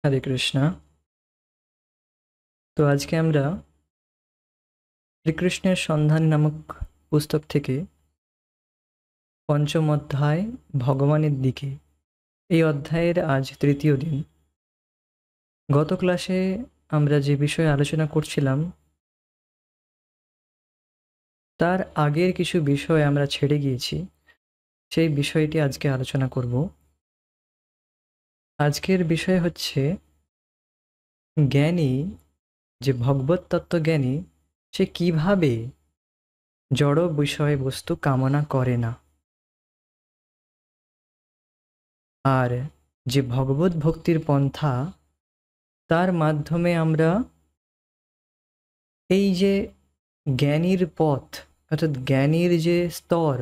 হরে কৃষ্ণ। তো আজকে আমরা শ্রীকৃষ্ণের সন্ধান নামক পুস্তক থেকে পঞ্চম অধ্যায় ভগবানের দিকে, এই অধ্যায়ের আজ তৃতীয় দিন। গত ক্লাসে আমরা যে বিষয়ে আলোচনা করছিলাম তার আগের কিছু বিষয় আমরা ছেড়ে গিয়েছি, সেই বিষয়টি আজকে আলোচনা করব। আজকের বিষয় হচ্ছে জ্ঞানী, যে ভগবত তত্ত্বজ্ঞানী, সে কিভাবে জড় বিষয়বস্তু কামনা করে না, আর যে ভগবত ভক্তির পন্থা, তার মাধ্যমে আমরা এই যে জ্ঞানীর পথ, অর্থাৎ জ্ঞানীর যে স্তর,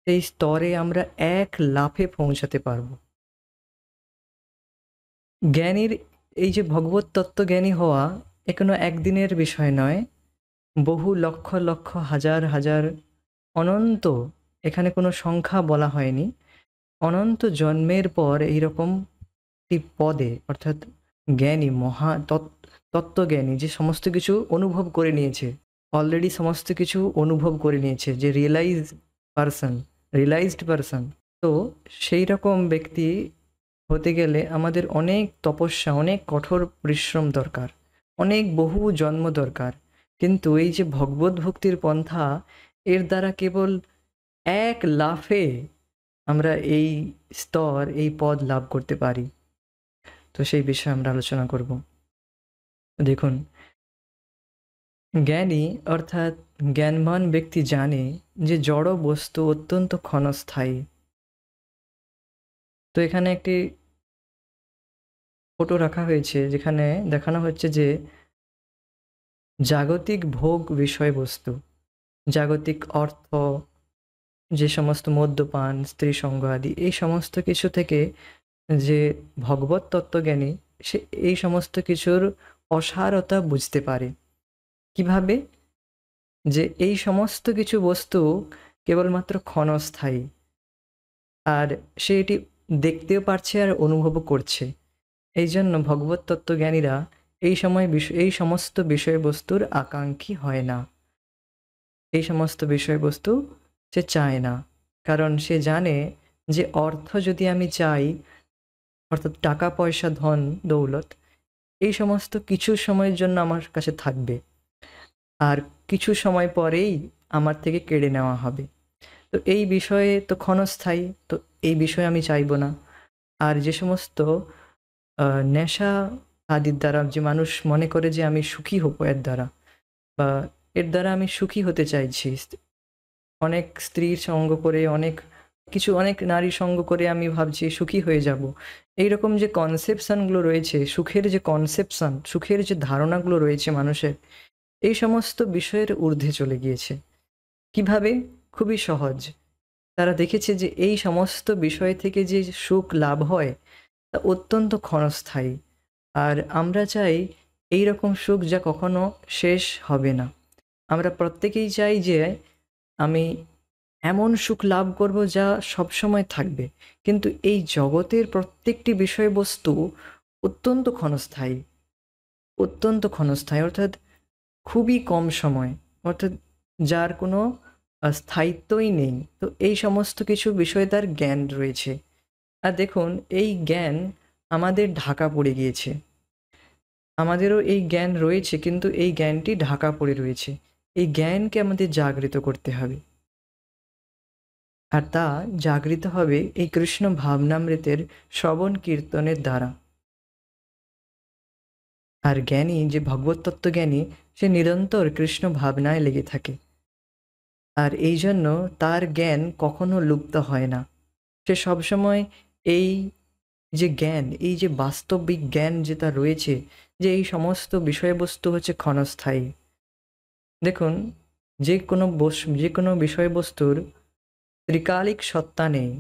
সেই স্তরে আমরা এক লাফে পৌঁছাতে পারব। জ্ঞানীর এই যে ভগবত তত্ত্বজ্ঞানী হওয়া, এ কোনো একদিনের বিষয় নয়, বহু লক্ষ লক্ষ হাজার হাজার অনন্ত, এখানে কোনো সংখ্যা বলা হয়নি, অনন্ত জন্মের পর এইরকম একটি পদে, অর্থাৎ জ্ঞানী তত্ত্বজ্ঞানী, যে সমস্ত কিছু অনুভব করে নিয়েছে, অলরেডি সমস্ত কিছু অনুভব করে নিয়েছে, যে রিয়েলাইজড পারসন। তো সেই রকম ব্যক্তি হতে গেলে আমাদের অনেক তপস্যা, অনেক কঠোর পরিশ্রম দরকার, অনেক বহু জন্ম দরকার। কিন্তু এই যে ভগবত ভক্তির পন্থা, এর দ্বারা কেবল এক লাফে আমরা এই স্তর, এই পদ লাভ করতে পারি। তো সেই বিষয়ে আমরা আলোচনা করব। দেখুন, জ্ঞানী অর্থাৎ জ্ঞানবান ব্যক্তি জানে যে জড় বস্তু অত্যন্ত ক্ষণস্থায়ী। তো এখানে একটি ফটো রাখা হয়েছে, যেখানে দেখানো হচ্ছে যে জাগতিক ভোগ বিষয়বস্তু, জাগতিক অর্থ, যে সমস্ত মদ্যপান, স্ত্রী সঙ্গ আদি, এই সমস্ত কিছু থেকে যে ভগবত তত্ত্বজ্ঞানী, সে এই সমস্ত কিছুর অসারতা বুঝতে পারে। কিভাবে? যে এই সমস্ত কিছু বস্তু কেবলমাত্র ক্ষণস্থায়ী, আর সে এটি দেখতেও পারছে আর অনুভবও করছে। এই জন্য ভগবত তত্ত্বজ্ঞানীরা এই সমস্ত বিষয়বস্তুর আকাঙ্ক্ষী হয় না, এই সমস্ত বিষয়বস্তু সে চায় না। কারণ সে জানে যে অর্থ যদি আমি চাই, অর্থাৎ টাকা পয়সা, ধন দৌলত, এই সমস্ত কিছু সময়ের জন্য আমার কাছে থাকবে, আর কিছু সময় পরেই আমার থেকে কেড়ে নেওয়া হবে। তো এই বিষয়ে তো ক্ষণস্থায়ী, তো এই বিষয়ে আমি চাইব না। আর যে সমস্ত নেশা আদির দ্বারা যে মানুষ মনে করে যে আমি সুখী হব এর দ্বারা, বা এর দ্বারা আমি সুখী হতে চাইছি, অনেক স্ত্রীর সঙ্গ করে, অনেক নারীর সঙ্গ করে আমি ভাবছি সুখী হয়ে যাব, এইরকম যে কনসেপশনগুলো রয়েছে, সুখের যে ধারণাগুলো রয়েছে মানুষের, এই সমস্ত বিষয়ের ঊর্ধ্বে চলে গিয়েছে। কিভাবে? খুবই সহজ। তারা দেখেছে যে এই সমস্ত বিষয় থেকে যে সুখ লাভ হয় তা অত্যন্ত ক্ষণস্থায়ী, আর আমরা চাই এই রকম সুখ যা কখনো শেষ হবে না। আমরা প্রত্যেকেই চাই যে আমি এমন সুখ লাভ করব যা সবসময় থাকবে। কিন্তু এই জগতের প্রত্যেকটি বিষয়বস্তু অত্যন্ত ক্ষণস্থায়ী, অর্থাৎ খুবই কম সময়, অর্থাৎ যার কোনো স্থায়িত্বই নেই। তো এই সমস্ত কিছু বিষয়ে তার জ্ঞান রয়েছে। আর দেখুন, এই জ্ঞান আমাদের ঢাকা পড়ে গিয়েছে, আমাদেরও এই জ্ঞান রয়েছে, কিন্তু এই জ্ঞানটি ঢাকা পড়ে রয়েছে। এই জ্ঞানকে আমাদের জাগৃত করতে হবে, আর তা জাগৃত হবে এই কৃষ্ণ ভাবনামৃতের শ্রবণ কীর্তনের দ্বারা। আর জ্ঞানী, যে ভগবত তত্ত্বজ্ঞানী, সে নিরন্তর কৃষ্ণ ভাবনায় লেগে থাকে, আর এই জন্য তার জ্ঞান কখনো লুপ্ত হয় না। সে সবসময় এই যে জ্ঞান, এই যে বাস্তবিক জ্ঞান যেটা রয়েছে, যে এই সমস্ত বিষয়বস্তু হচ্ছে ক্ষণস্থায়ী। দেখুন, যে কোনো বিষয়বস্তুর ত্রিকালিক সত্তা নেই,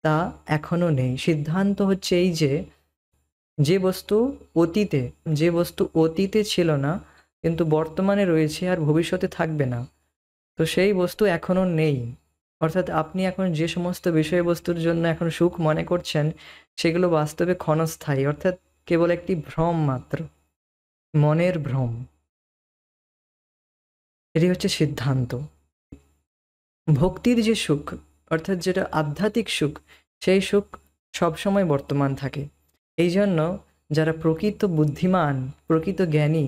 তা এখনো নেই। সিদ্ধান্ত হচ্ছে এই যে যে বস্তু অতীতে যে বস্তু অতীতে ছিল না, কিন্তু বর্তমানে রয়েছে আর ভবিষ্যতে থাকবে না, তো সেই বস্তু এখনো নেই। অর্থাৎ আপনি এখন যে সমস্ত বিষয়বস্তুর জন্য এখন সুখ মনে করছেন, সেগুলো বাস্তবে ক্ষণস্থায়ী। অর্থাৎ কেবল একটি ভ্রম মাত্র, মনের ভ্রম। এটি হচ্ছে সিদ্ধান্ত। ভক্তির যে সুখ, অর্থাৎ যেটা আধ্যাত্মিক সুখ, সেই সুখ সবসময় বর্তমান থাকে। এই জন্য যারা প্রকৃত বুদ্ধিমান, প্রকৃত জ্ঞানী,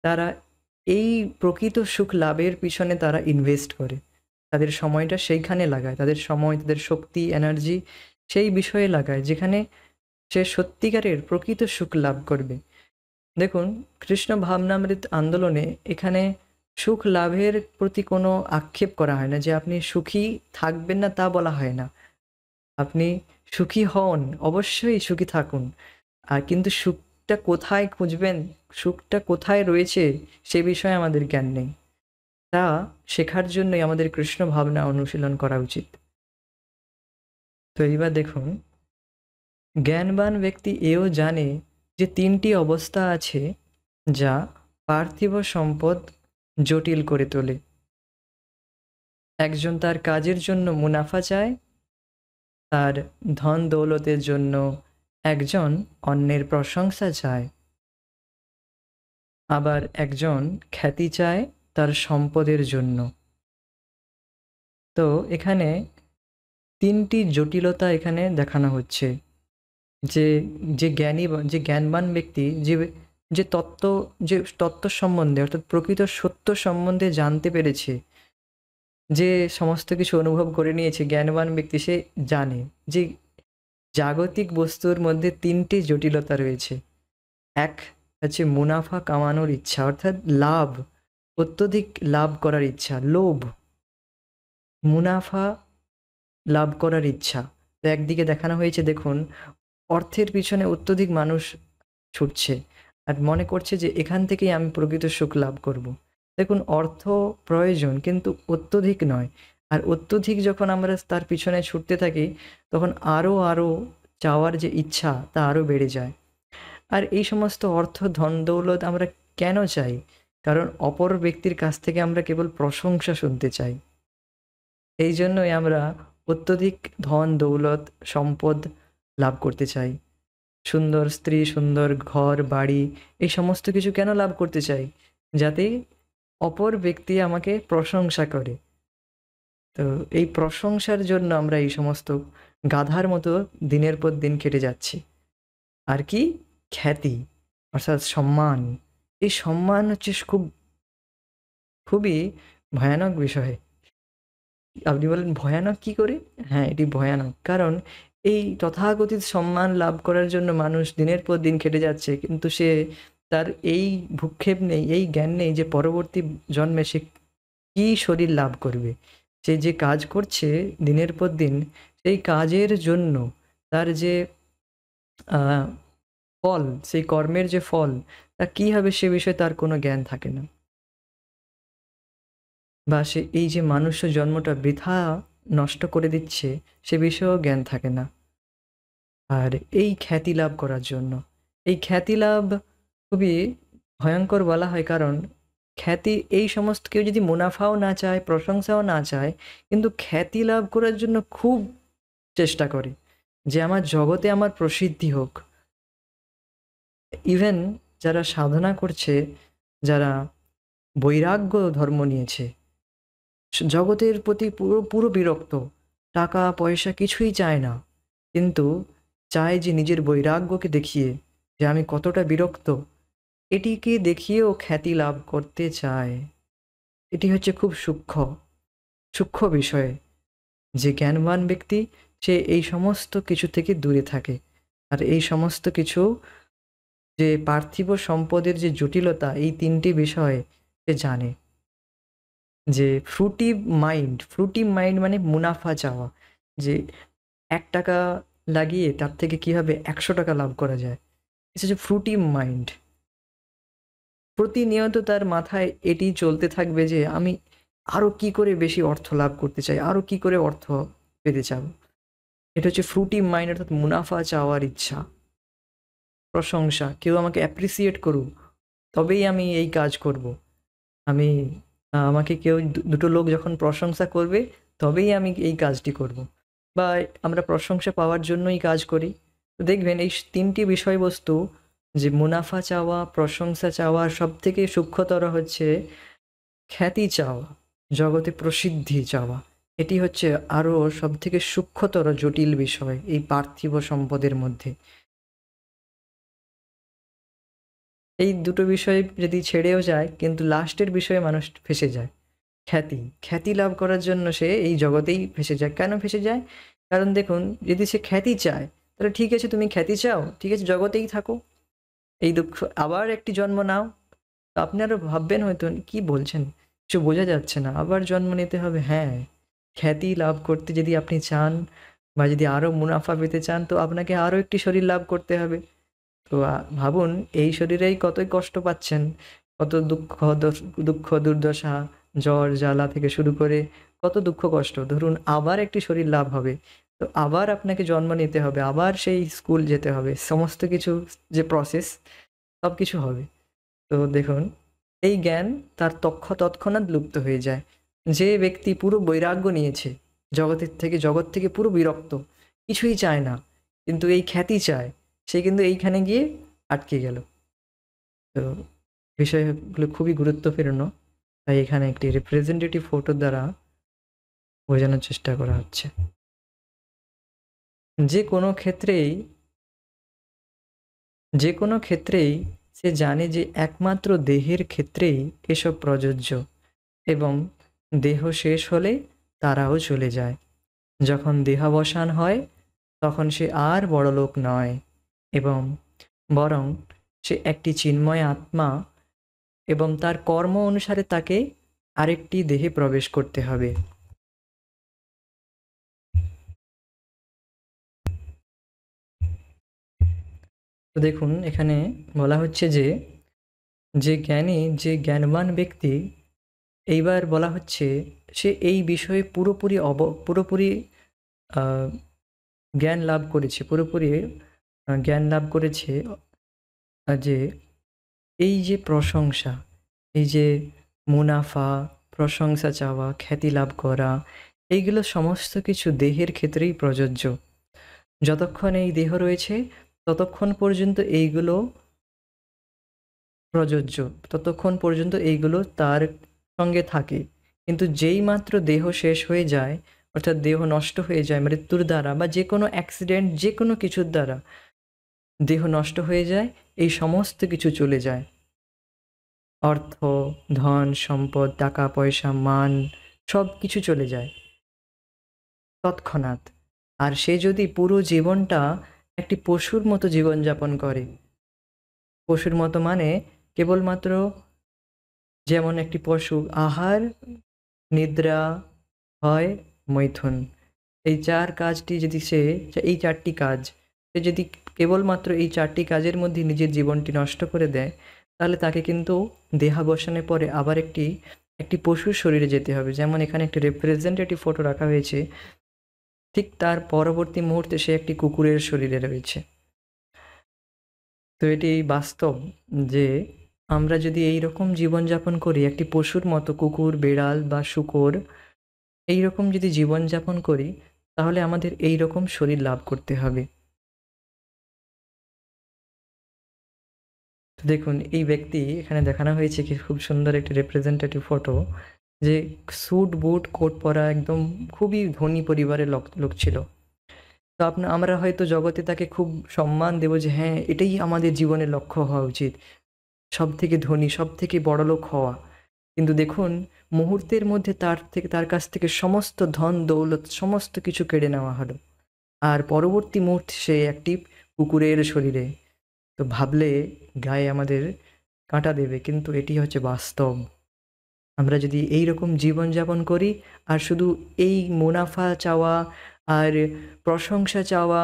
তারা এই প্রকৃত সুখ লাভের পিছনে তারা ইনভেস্ট করে, তাদের সময়টা সেইখানে লাগায়, তাদের সময়, তাদের শক্তি, এনার্জি সেই বিষয়ে লাগায় যেখানে সে সত্যিকারের প্রকৃত সুখ লাভ করবে। দেখুন, কৃষ্ণ ভাবনামৃত আন্দোলনে এখানে সুখ লাভের প্রতি কোনো আক্ষেপ করা হয় না, যে আপনি সুখী থাকবেন না তা বলা হয় না। আপনি সুখী হন, অবশ্যই সুখী থাকুন, আর কিন্তু সুখটা কোথায় খুঁজবেন, সুখটা কোথায় রয়েছে সে বিষয়ে আমাদের জ্ঞান নেই। তা শেখার জন্যই আমাদের কৃষ্ণ ভাবনা অনুশীলন করা উচিত। তো এইবার দেখুন, জ্ঞানবান ব্যক্তি এও জানে যে তিনটি অবস্থা আছে যা পার্থিব সম্পদ জটিল করে তোলে। একজন তার কাজের জন্য মুনাফা চায়, তার ধন দৌলতের জন্য একজন অন্যের প্রশংসা চায়, আবার একজন খ্যাতি চায় তার সম্পদের জন্য। তো এখানে তিনটি জটিলতা এখানে দেখানো হচ্ছে। যে যে জ্ঞানী, যে জ্ঞানবান ব্যক্তি, যে তত্ত্ব, যে তত্ত্ব সম্বন্ধে অর্থাৎ প্রকৃত সত্য সম্বন্ধে জানতে পেরেছে, যে সমস্ত কিছু অনুভব করে নিয়েছে, জ্ঞানবান ব্যক্তি সে জানে যে জাগতিক বস্তুর মধ্যে তিনটি জটিলতা রয়েছে। এক হচ্ছে মুনাফা কামানোর ইচ্ছা, অর্থাৎ লাভ, অত্যধিক লাভ করার ইচ্ছা, লোভ, মুনাফা লাভ করার ইচ্ছা। তো একদিকে দেখানো হয়েছে, দেখুন, অর্থের পিছনে অত্যধিক মানুষ ছুটছে আর মনে করছে যে এখান থেকেই আমি প্রকৃত সুখ লাভ করব। দেখুন, অর্থ প্রয়োজন কিন্তু অত্যধিক নয়, আর অত্যধিক যখন আমরা তার পিছনে ছুটতে থাকি তখন আরও আরও চাওয়ার যে ইচ্ছা তা আরও বেড়ে যায়। আর এই সমস্ত অর্থ, ধন দৌলত আমরা কেন চাই? কারণ অপর ব্যক্তির কাছ থেকে আমরা কেবল প্রশংসা শুনতে চাই। এই জন্যই আমরা অত্যধিক ধন দৌলত সম্পদ লাভ করতে চাই। সুন্দর স্ত্রী, সুন্দর ঘর বাড়ি, এই সমস্ত কিছু কেন লাভ করতে চাই? যাতে অপর ব্যক্তি আমাকে প্রশংসা করে। তো এই প্রশংসার জন্য আমরা এই সমস্ত গাধার মতো দিনের পর দিন কেটে যাচ্ছি। আর কি? খ্যাতি, অর্থাৎ সম্মান। এই সম্মান হচ্ছে খুবই ভয়ানক বিষয়। আপনি বলেন ভয়ানক কি করে? হ্যাঁ, এটি ভয়ানক। কারণ এই তথাকথিত সম্মান লাভ করার জন্য মানুষ দিনের পর দিন খেটে যাচ্ছে, কিন্তু সে তার এই ভ্রূক্ষেপ নেই, এই জ্ঞান নেই যে পরবর্তী জন্মে সে কী শরীর লাভ করবে। সে যে কাজ করছে দিনের পর দিন, সেই কাজের জন্য তার যে ফল, সেই কর্মের যে ফল তা কী হবে সে বিষয়ে তার কোনো জ্ঞান থাকে না। বা সে এই যে মানুষ্য জন্মটা বৃথা নষ্ট করে দিচ্ছে সে বিষয়েও জ্ঞান থাকে না। আর এই খ্যাতি লাভ করার জন্য, এই খ্যাতি লাভ খুবই ভয়ঙ্কর বলা হয়, কারণ খ্যাতি, এই সমস্ত কেউ যদি মুনাফাও না চায়, প্রশংসাও না চায়, কিন্তু খ্যাতি লাভ করার জন্য খুব চেষ্টা করে যে আমার জগতে আমার প্রসিদ্ধি হোক। ইভেন যারা সাধনা করছে, যারা বৈরাগ্য ধর্ম নিয়েছে, জগতের প্রতি পুরো পুরো বিরক্ত, টাকা পয়সা কিছুই চায় না, কিন্তু চায় যে নিজের বৈরাগ্যকে দেখিয়ে যে আমি কতটা বিরক্ত, এটিকে দেখিয়েও খ্যাতি লাভ করতে চায়। এটি হচ্ছে খুব সূক্ষ্ম সূক্ষ্ম বিষয়। যে জ্ঞানবান ব্যক্তি সে এই সমস্ত কিছু থেকে দূরে থাকে, আর এই সমস্ত কিছু, যে পার্থিব সম্পদের যে জটিলতা, এই তিনটি বিষয় সে জানে। যে ফ্রুটি মাইন্ড মানে মুনাফা চাওয়া, যে ৳১ লাগিয়ে তার থেকে কীভাবে ৳১০০ লাভ করা যায়। এটা হচ্ছে ফ্রুটি মাইন্ড। প্রতিনিয়ত তার মাথায় এটি চলতে থাকবে যে আমি আরও কী করে বেশি অর্থ লাভ করতে চাই, আরও কী করে অর্থ পেতে চাও। এটা হচ্ছে ফ্রুটি মাইন্ড, অর্থাৎ মুনাফা চাওয়ার ইচ্ছা, প্রশংসা, কেউ আমাকে অ্যাপ্রিসিয়েট করুক তবেই আমি এই কাজ করব। আমি আমাকে কেউ দুটো লোক যখন প্রশংসা করবে তবেই আমি এই কাজটি করব। বা আমরা প্রশংসা পাওয়ার জন্যই কাজ করি। তো দেখবেন এই ৩টি বিষয়বস্তু যে মুনাফা চাওয়া, প্রশংসা চাওয়া, সব থেকে সূক্ষ্মতর হচ্ছে খ্যাতি চাওয়া, জগতে প্রসিদ্ধি চাওয়া। এটি হচ্ছে আরও সব থেকে সূক্ষ্মতর জটিল বিষয় এই পার্থিব সম্পদের মধ্যে। এই দুটো বিষয় যদি ছেড়েও যায়, কিন্তু লাস্টের বিষয়ে মানুষ ফেঁসে যায়, খ্যাতি। খ্যাতি লাভ করার জন্য সে এই জগতেই ফেঁসে যায়। কেন ফেঁসে যায়? কারণ দেখুন, যদি সে খ্যাতি চায়, তাহলে ঠিক আছে, তুমি খ্যাতি চাও, ঠিক আছে, জগতেই থাকো, এই দুঃখ আবার একটি জন্ম নাও। তো আপনারা ভাববেন হয়তো কি বলছেন, কিছু বোঝা যাচ্ছে না, আবার জন্ম নিতে হবে? হ্যাঁ, খ্যাতি লাভ করতে যদি আপনি চান বা যদি আরও মুনাফা পেতে চান, তো আপনাকে আরও একটি শরীর লাভ করতে হবে। তো ভাবুন, এই শরীরেই কতই কষ্ট পাচ্ছেন, কত দুঃখ দুর্দশা, জ্বর জ্বালা থেকে শুরু করে কত দুঃখ কষ্ট। ধরুন আবার একটি শরীর লাভ হবে, তো আবার আপনাকে জন্ম নিতে হবে, আবার সেই স্কুল যেতে হবে, সমস্ত কিছু যে প্রসেস, সব কিছু হবে। তো দেখুন, এই জ্ঞান তার তৎক্ষণাৎ লুপ্ত হয়ে যায়। যে ব্যক্তি পুরো বৈরাগ্য নিয়েছে, জগৎ থেকে পুরো বিরক্ত, কিছুই চায় না, কিন্তু এই খ্যাতি চায়, সে কিন্তু এইখানে গিয়ে আটকে গেল। তো বিষয়গুলো খুবই গুরুত্বপূর্ণ, তাই এখানে একটি রিপ্রেজেন্টেটিভ ফটোর দ্বারা বোঝানোর চেষ্টা করা হচ্ছে। যে কোনো ক্ষেত্রেই যে কোনো ক্ষেত্রেই সে জানে যে একমাত্র দেহের ক্ষেত্রেই এসব প্রযোজ্য, এবং দেহ শেষ হলে তারাও চলে যায়। যখন দেহাবসান হয়, তখন সে আর বড়লোক নয়, এবং বরং সে একটি চিন্ময় আত্মা, এবং তার কর্ম অনুসারে তাকে আরেকটি দেহে প্রবেশ করতে হবে। তো দেখুন, এখানে বলা হচ্ছে যে যে জ্ঞানবান ব্যক্তি, এইবার বলা হচ্ছে সে এই বিষয়ে পুরোপুরি জ্ঞান লাভ করেছে, যে এই যে প্রশংসা, এই যে মুনাফা, প্রশংসা চাওয়া, খ্যাতি লাভ করা, এইগুলো সমস্ত কিছু দেহের ক্ষেত্রেই প্রযোজ্য। যতক্ষণ এই দেহ রয়েছে, ততক্ষণ পর্যন্ত এইগুলো প্রযোজ্য, ততক্ষণ পর্যন্ত এইগুলো তার সঙ্গে থাকে। কিন্তু যেই মাত্র দেহ শেষ হয়ে যায়, অর্থাৎ দেহ নষ্ট হয়ে যায় মৃত্যুর দ্বারা বা যে কোনো অ্যাক্সিডেন্ট, যে কোনো কিছুর দ্বারা দেহ নষ্ট হয়ে যায়, এই সমস্ত কিছু চলে যায়। অর্থ, ধন সম্পদ, টাকা পয়সা, মান, সব কিছু চলে যায় তৎক্ষণাৎ। আর সে যদি পুরো জীবনটা একটি পশুর মতো জীবনযাপন করে, পশুর মতো মানে কেবলমাত্র যেমন একটি পশু আহার, নিদ্রা, হয়, মৈথুন, এই এই চারটি কাজ সে যদি কেবলমাত্র এই চারটি কাজের মধ্যে নিজের জীবনটি নষ্ট করে দেয়, তাহলে তাকে কিন্তু দেহাবসানের পরে আবার একটি পশুর শরীরে যেতে হবে। যেমন এখানে একটি রিপ্রেজেন্টেটিভ ফটো রাখা হয়েছে, ঠিক তার পরবর্তী মুহূর্তে সে একটি কুকুরের শরীরে রয়েছে। তো এটি বাস্তব যে আমরা যদি এই রকম জীবনযাপন করি, একটি পশুর মতো, কুকুর, বেড়াল বা শূকর, এই রকম যদি জীবনযাপন করি, তাহলে আমাদের এই রকম শরীর লাভ করতে হবে। তো দেখুন, এই ব্যক্তি এখানে দেখানো হয়েছে কি খুব সুন্দর একটি রিপ্রেজেন্টেটিভ ফটো, যে স্যুট বুট কোট পরা একদম খুবই ধনী পরিবারের লোক ছিল। তো আমরা হয়তো জগতে তাকে খুব সম্মান দেব যে হ্যাঁ, এটাই আমাদের জীবনের লক্ষ্য হওয়া উচিত, সব থেকে ধনী, সব থেকে বড়লোক হওয়া। কিন্তু দেখুন, মুহূর্তের মধ্যে তার কাছ থেকে সমস্ত ধন দৌলত সমস্ত কিছু কেড়ে নেওয়া হলো, আর পরবর্তী মুহূর্তে সে একটি কুকুরের শরীরে। তো ভাবলে গায়ে আমাদের কাঁটা দেবে, কিন্তু এটি হচ্ছে বাস্তব। আমরা যদি এই রকম জীবনযাপন করি, আর শুধু এই মুনাফা চাওয়া, আর প্রশংসা চাওয়া,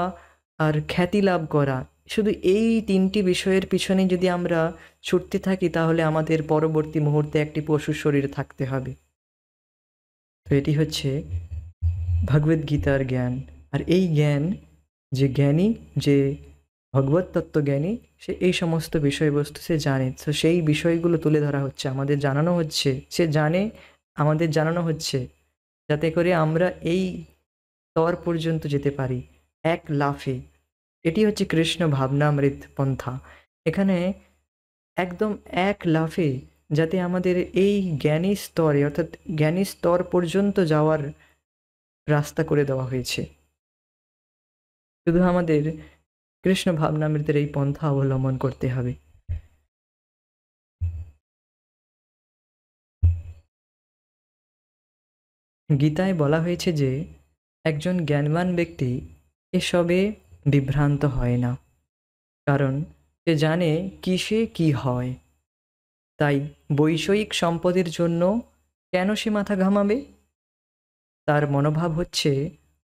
আর খ্যাতি লাভ করা, শুধু এই তিনটি বিষয়ের পিছনে যদি আমরা ছুটতে থাকি, তাহলে আমাদের পরবর্তী মুহূর্তে একটি পশুর শরীরে থাকতে হবে। তো এটি হচ্ছে ভগবদ্গীতার জ্ঞান। আর এই জ্ঞান, যে জ্ঞানী, যে ভগবত তত্ত্বজ্ঞানী, সে এই সমস্ত বিষয়বস্তু সে জানে। তো সেই বিষয়গুলো তুলে ধরা হচ্ছে, আমাদের জানানো হচ্ছে, সে জানে, আমাদের জানানো হচ্ছে, যাতে করে আমরা এই স্তর পর্যন্ত যেতে পারি এক লাফে। এটি হচ্ছে কৃষ্ণ ভাবনামৃত পন্থা। এখানে একদম এক লাফে যাতে আমাদের এই জ্ঞানী স্তরে অর্থাৎ জ্ঞানী স্তর পর্যন্ত যাওয়ার রাস্তা করে দেওয়া হয়েছে। শুধু আমাদের কৃষ্ণ ভাবনামৃতের এই পন্থা অবলম্বন করতে হবে। গীতায় বলা হয়েছে যে একজন জ্ঞানবান ব্যক্তি এসবে বিভ্রান্ত হয় না, কারণ সে জানে কিসে কি হয়। তাই বৈষয়িক সম্পদের জন্য কেন সে মাথা ঘামাবে? তার মনোভাব হচ্ছে,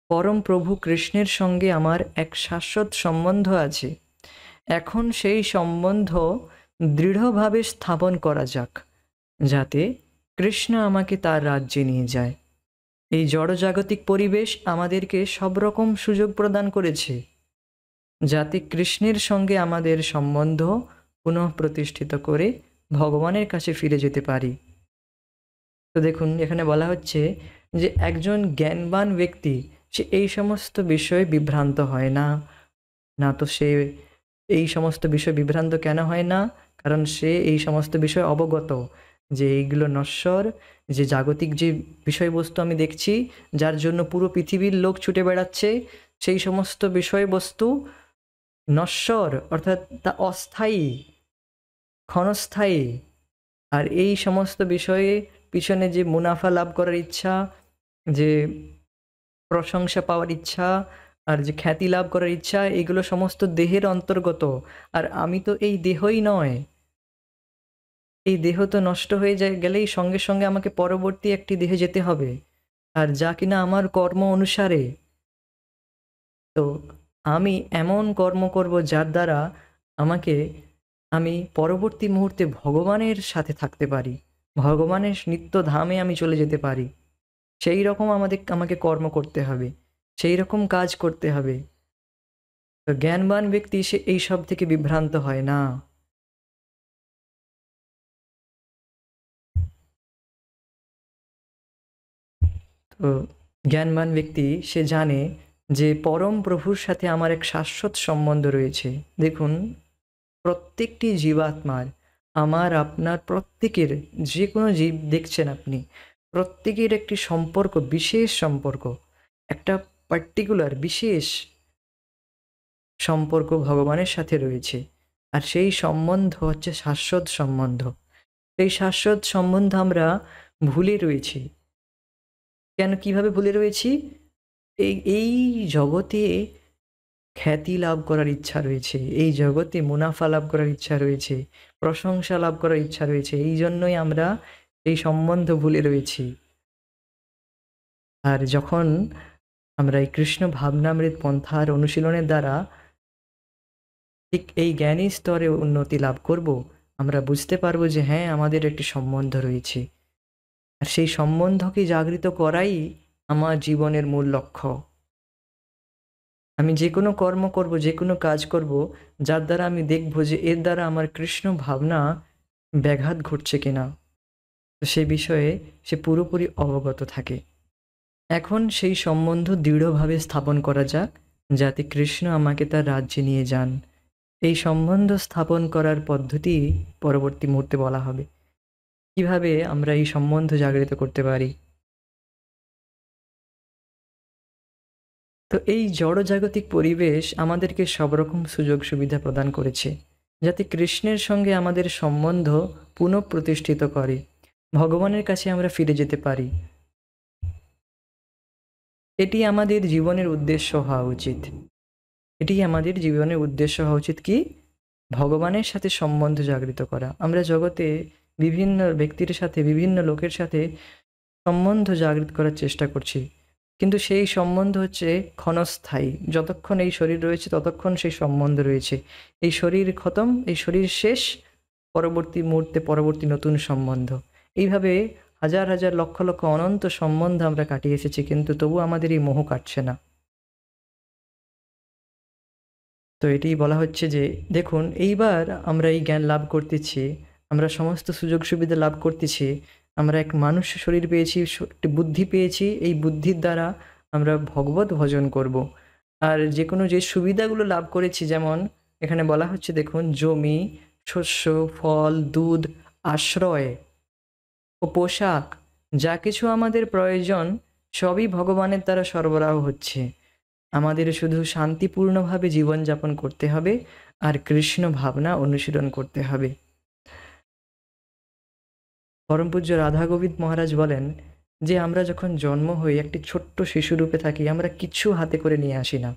পরম প্রভু কৃষ্ণের সঙ্গে আমার এক শাশ্বত সম্বন্ধ আছে, এখন সেই সম্বন্ধ দৃঢ়ভাবে স্থাপন করা যাক, যাতে কৃষ্ণ আমাকে তার রাজ্যে নিয়ে যায়। এই জড়জাগতিক পরিবেশ আমাদেরকে সব রকম সুযোগ প্রদান করেছে, যাতে কৃষ্ণের সঙ্গে আমাদের সম্বন্ধ পুনঃপ্রতিষ্ঠিত করে ভগবানের কাছে ফিরে যেতে পারি। তো দেখুন, এখানে বলা হচ্ছে যে একজন জ্ঞানবান ব্যক্তি সে এই সমস্ত বিষয়ে বিভ্রান্ত হয় না। না তো সে এই সমস্ত বিষয় বিভ্রান্ত কেন হয় না? কারণ সে এই সমস্ত বিষয় অবগত যে এইগুলো নশ্বর, যে জাগতিক যে বিষয়বস্তু আমি দেখছি, যার জন্য পুরো পৃথিবীর লোক ছুটে বেড়াচ্ছে, সেই সমস্ত বিষয়বস্তু নশ্বর, অর্থাৎ তা অস্থায়ী, ক্ষণস্থায়ী। আর এই সমস্ত বিষয়ে পিছনে যে মুনাফা লাভ করার ইচ্ছা, যে প্রশংসা পাওয়ার ইচ্ছা, আর যে খ্যাতি লাভ করার ইচ্ছা, এগুলো সমস্ত দেহের অন্তর্গত। আর আমি তো এই দেহই নয়। এই দেহ তো নষ্ট হয়ে গেলেই সঙ্গে সঙ্গে আমাকে পরবর্তী একটি দেহে যেতে হবে, আর যা কিনা আমার কর্ম অনুসারে। তো আমি এমন কর্ম করব যার দ্বারা আমি পরবর্তী মুহূর্তে ভগবানের সাথে থাকতে পারি, ভগবানের নিত্য ধামে আমি চলে যেতে পারি। সেই রকম আমাকে কর্ম করতে হবে, সেই রকম কাজ করতে হবে। তো জ্ঞানবান ব্যক্তি সে এই সব থেকে বিভ্রান্ত হয় না। তো জ্ঞানবান ব্যক্তি সে জানে যে পরম প্রভুর সাথে আমার এক শাশ্বত সম্বন্ধ রয়েছে। দেখুন, প্রত্যেকটি জীবাত্মার, আমার আপনার প্রত্যেকের, যে কোনো জীব দেখছেন আপনি, প্রত্যেকের একটি সম্পর্ক, বিশেষ সম্পর্ক, একটা পার্টিকুলার বিশেষ সম্পর্ক ভগবানের সাথে রয়েছে। আর সেই সম্বন্ধ হচ্ছে শাশ্বত সম্বন্ধ। সেই শাশ্বত সম্বন্ধ আমরা ভুলে রয়েছি। কেন, কিভাবে ভুলে রয়েছি? এই জগতে খ্যাতি লাভ করার ইচ্ছা রয়েছে, এই জগতে মুনাফা লাভ করার ইচ্ছা রয়েছে, প্রশংসা লাভ করার ইচ্ছা রয়েছে। এই জন্যই আমরা এই সম্বন্ধ ভুলে রয়েছি। আর যখন আমরা এই কৃষ্ণ ভাবনামৃত পন্থার অনুশীলনের দ্বারা ঠিক এই জ্ঞানী স্তরে উন্নতি লাভ করব, আমরা বুঝতে পারবো যে হ্যাঁ, আমাদের একটি সম্বন্ধ রয়েছে। আর সেই সম্বন্ধকে জাগৃত করাই আমার জীবনের মূল লক্ষ্য। আমি যে কোনো কর্ম করব, যে কোনো কাজ করব, যার দ্বারা আমি দেখব যে এর দ্বারা আমার কৃষ্ণ ভাবনা ব্যাঘাত ঘটছে কিনা, তো সে বিষয়ে সে পুরোপুরি অবগত থাকে। এখন সেই সম্বন্ধ দৃঢ়ভাবে স্থাপন করা যাক, যাতে কৃষ্ণ আমাকে তার রাজ্যে নিয়ে যান। এই সম্বন্ধ স্থাপন করার পদ্ধতি পরবর্তী মুহূর্তে বলা হবে। কিভাবে আমরা এই সম্বন্ধ জাগরিত করতে পারি। তো এই জড়জাগতিক পরিবেশ আমাদেরকে সব রকম সুযোগ সুবিধা প্রদান করেছে, যাতে কৃষ্ণের সঙ্গে আমাদের সম্বন্ধ পুনঃপ্রতিষ্ঠিত করে ভগবানের কাছে আমরা ফিরে যেতে পারি। এটি আমাদের জীবনের উদ্দেশ্য হওয়া উচিত। এটি আমাদের জীবনের উদ্দেশ্য হওয়া উচিত, কি? ভগবানের সাথে সম্বন্ধ জাগরিত করা। আমরা জগতে বিভিন্ন ব্যক্তির সাথে, বিভিন্ন লোকের সাথে সম্বন্ধ জাগৃত করার চেষ্টা করছি, কিন্তু সেই সম্বন্ধ হচ্ছে ক্ষণস্থায়ী। যতক্ষণ এই শরীর রয়েছে ততক্ষণ সেই সম্বন্ধ রয়েছে। এই শরীর খতম, এই শরীর শেষ, পরবর্তী মুহূর্তে পরবর্তী নতুন সম্বন্ধ। এইভাবে হাজার হাজার লক্ষ লক্ষ অনন্ত সম্বন্ধ আমরা কাটিয়ে এসেছি, কিন্তু তবু আমাদের এই মোহ কাটছে না। তো এটি বলা হচ্ছে যে দেখুন, এইবার আমরা এই জ্ঞান লাভ করতেছি, আমরা সমস্ত সুযোগ সুবিধা লাভ করতেছি, আমরা এক মানুষ শরীর পেয়েছি, একটি বুদ্ধি পেয়েছি। এই বুদ্ধির দ্বারা আমরা ভগবত ভজন করব। আর যে কোনো যে সুবিধাগুলো লাভ করেছি, যেমন এখানে বলা হচ্ছে দেখুন, জমি, শস্য, ফল, দুধ, আশ্রয় ও পোশাক, যা কিছু আমাদের প্রয়োজন সবই ভগবানের দ্বারা সরবরাহ হচ্ছে। আমাদের শুধু শান্তিপূর্ণভাবে জীবনযাপন করতে হবে আর কৃষ্ণ ভাবনা অনুশীলন করতে হবে। পরম পূজ্য রাধা গোবিন্দ মহারাজ বলেন যে আমরা যখন জন্ম হই একটি ছোট্ট শিশুরূপে থাকি, আমরা কিচ্ছু হাতে করে নিয়ে আসি না,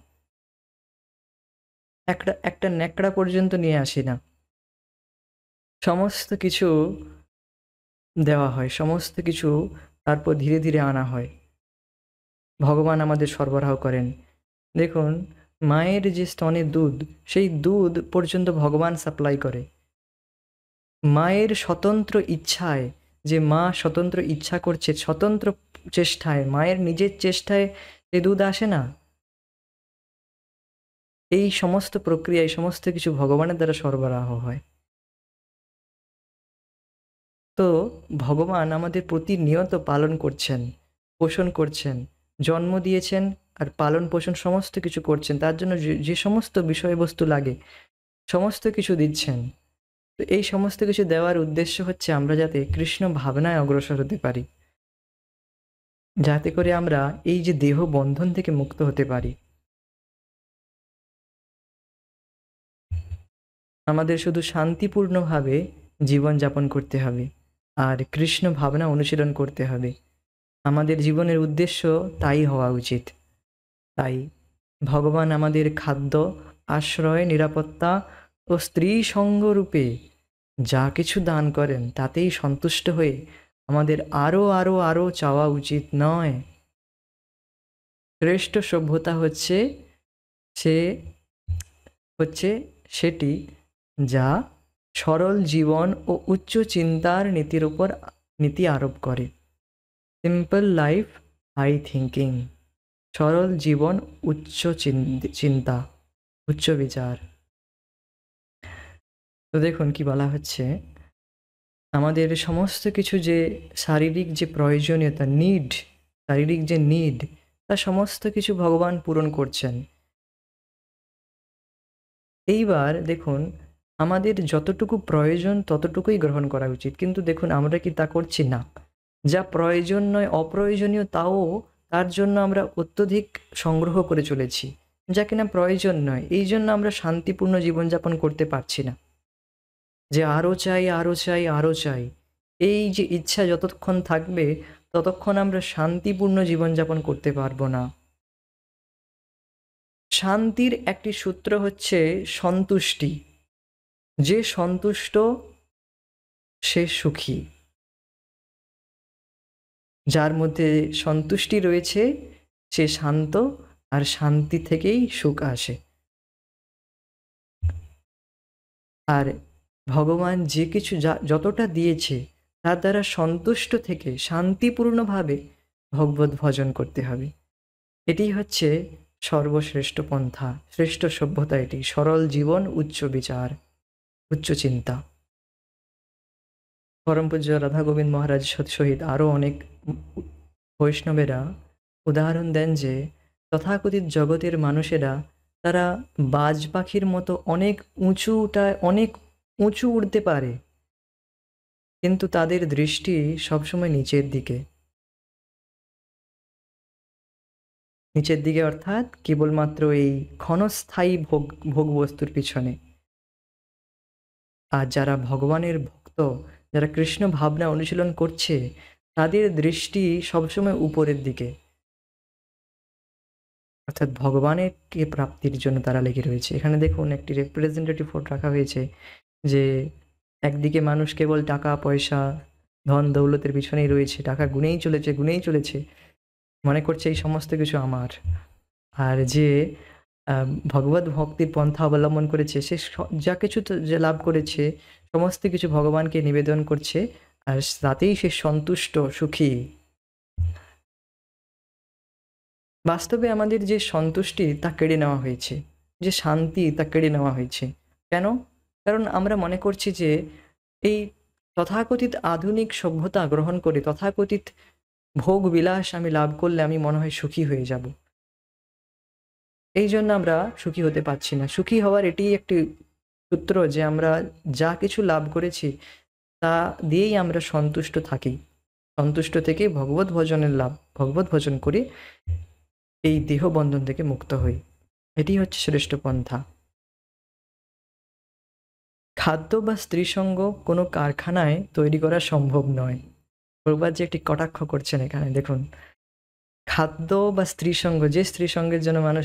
একটা একটা ন্যাকড়া পর্যন্ত নিয়ে আসি না। সমস্ত কিছু দেওয়া হয়, সমস্ত কিছু তারপর ধীরে ধীরে আনা হয়। ভগবান আমাদের সরবরাহ করেন। দেখুন, মায়ের যে স্তনের দুধ, সেই দুধ পর্যন্ত ভগবান সাপ্লাই করে। মায়ের স্বতন্ত্র ইচ্ছায়, যে মা স্বতন্ত্র ইচ্ছা করছে, স্বতন্ত্র চেষ্টায়, মায়ের নিজের চেষ্টায় যে দুধ আসে না, এই সমস্ত প্রক্রিয়া, এই সমস্ত কিছু ভগবানের দ্বারা সরবরাহ হয়। তো ভগবান আমাদের প্রতিনিয়ত পালন করছেন, পোষণ করছেন, জন্ম দিয়েছেন আর পালন পোষণ সমস্ত কিছু করছেন। তার জন্য যে সমস্ত বিষয়বস্তু লাগে সমস্ত কিছু দিচ্ছেন। তো এই সমস্ত কিছু দেওয়ার উদ্দেশ্য হচ্ছে আমরা যাতে কৃষ্ণ ভাবনায় অগ্রসর হতে পারি, যাতে করে আমরা এই যে দেহ বন্ধন থেকে মুক্ত হতে পারি। আমাদের শুধু শান্তিপূর্ণভাবে জীবনযাপন করতে হবে আর কৃষ্ণ ভাবনা অনুশীলন করতে হবে। আমাদের জীবনের উদ্দেশ্য তাই হওয়া উচিত। তাই ভগবান আমাদের খাদ্য, আশ্রয়, নিরাপত্তা ও স্ত্রী সঙ্গরূপে যা কিছু দান করেন তাতেই সন্তুষ্ট হয়ে আমাদের আরও আরও আরও চাওয়া উচিত নয়। শ্রেষ্ঠ সভ্যতা হচ্ছে সে হচ্ছে সেটি যা সরল জীবন ও উচ্চ চিন্তার নীতির উপর নীতি আরোপ করে। Simple life, high thinking. সরল জীবন, উচ্চ চিন্তা, উচ্চ বিচার। তো দেখুন কি বলা হচ্ছে, আমাদের সমস্ত কিছু যে শারীরিক যে প্রয়োজনীয়তা, নিড, শারীরিক যে নিড, তা সমস্ত কিছু ভগবান পূরণ করছেন। এইবার দেখুন, আমাদের যতটুকু প্রয়োজন ততটুকুই গ্রহণ করা উচিত, কিন্তু দেখুন আমরা কি তা করছি না। যা প্রয়োজন নয়, অপ্রয়োজনীয়, তাও তার জন্য আমরা অত্যধিক সংগ্রহ করে চলেছি, যা কিনা প্রয়োজন নয়। এই জন্য আমরা শান্তিপূর্ণ জীবনযাপন করতে পারছি না। যে আরও চাই, আরও চাই, আরও চাই, এই যে ইচ্ছা যতক্ষণ থাকবে ততক্ষণ আমরা শান্তিপূর্ণ জীবনযাপন করতে পারবো না। শান্তির একটি সূত্র হচ্ছে সন্তুষ্টি। যে সন্তুষ্ট সে সুখী। যার মধ্যে সন্তুষ্টি রয়েছে সে শান্ত, আর শান্তি থেকেই সুখ আসে। আর ভগবান যে কিছু যতটা দিয়েছে তার দ্বারা সন্তুষ্ট থেকে শান্তিপূর্ণভাবে ভগবত ভজন করতে হবে। এটি হচ্ছে সর্বশ্রেষ্ঠ পন্থা, শ্রেষ্ঠ সভ্যতা এটি। সরল জীবন, উচ্চ বিচার, উচ্চ চিন্তা। পরম পূজ্য রাধা গোবিন্দ মহারাজ সহিত আরও অনেক বৈষ্ণবেরা উদাহরণ দেন যে তথাকথিত জগতের মানুষেরা, তারা বাজ পাখির মতো অনেক উঁচু উড়তে পারে, কিন্তু তাদের দৃষ্টি সবসময় নিচের দিকে। নিচের দিকে অর্থাৎ কেবলমাত্র এই ক্ষণস্থায়ী ভোগ বস্তুর পিছনে। আর যারা ভগবানের ভক্ত, যারা কৃষ্ণ ভাবনা অনুশীলন করছে, তাদের দৃষ্টি সবসময় উপরের দিকে, অর্থাৎ ভগবানের কে প্রাপ্তির জন্য তারা লেগে রয়েছে। এখানে দেখুন একটি রিপ্রেজেন্টেটিভ ফটো রাখা হয়েছে, যে একদিকে মানুষ কেবল টাকা পয়সা ধন দৌলতের পিছনেই রয়েছে, টাকা গুনেই চলেছে গুনেই চলেছে, মনে করছে এই সমস্ত কিছু আমার। আর যে ভগবত ভক্তির পন্থা অবলম্বন করেছে, সে যা কিছু যে লাভ করেছে সমস্ত কিছু ভগবানকে নিবেদন করছে, আর তাতেই সে সন্তুষ্ট, সুখী। বাস্তবে আমাদের যে সন্তুষ্টি তা কেড়ে নেওয়া হয়েছে, যে শান্তি তা কেড়ে নেওয়া হয়েছে। কেন? কারণ আমরা মনে করছি যে এই তথাকথিত আধুনিক সভ্যতা গ্রহণ করে, তথাকথিত ভোগ বিলাস আমি লাভ করলে আমি মনে হয় সুখী হয়ে যাব। এই জন্য আমরা সুখী হতে পারছি না। সুখী হওয়ার এটি একটি সূত্র যে আমরা যা কিছু লাভ করেছি তা দিয়েই আমরা সন্তুষ্ট থাকি। সন্তুষ্ট থেকে ভগবত ভজনের লাভ, ভগবত ভজন করে এই দেহ বন্ধন থেকে মুক্ত হই। এটি হচ্ছে শ্রেষ্ঠ পন্থা। খাদ্য বা স্ত্রীসঙ্গ কোনো কারখানায় তৈরি করা সম্ভব নয়। প্রভুপাদ যে একটি কটাক্ষ করছেন এখানে দেখুন, খাদ্য বা স্ত্রীসঙ্গ, যে স্ত্রীসঙ্গের জন্য মানুষ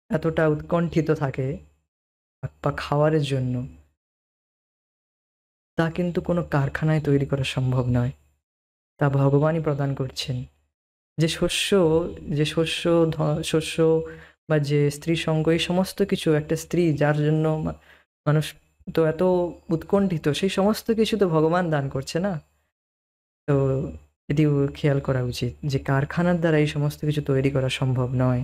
এতটা উৎকণ্ঠিত থাকে বা খাওয়ারের জন্য, তা কিন্তু কোনো কারখানায় তৈরি করা সম্ভব নয়। তা ভগবানই প্রদান করছেন। যে শস্য, যে শস্য শস্য বা যে স্ত্রী সঙ্গ, এই সমস্ত কিছু একটা স্ত্রী যার জন্য মানুষ তো এত উৎকণ্ঠিত, সেই সমস্ত কিছু তো ভগবান দান করছে না। তো এটি খেয়াল করা উচিত যে কারখানার দ্বারা এই সমস্ত কিছু তৈরি করা সম্ভব নয়।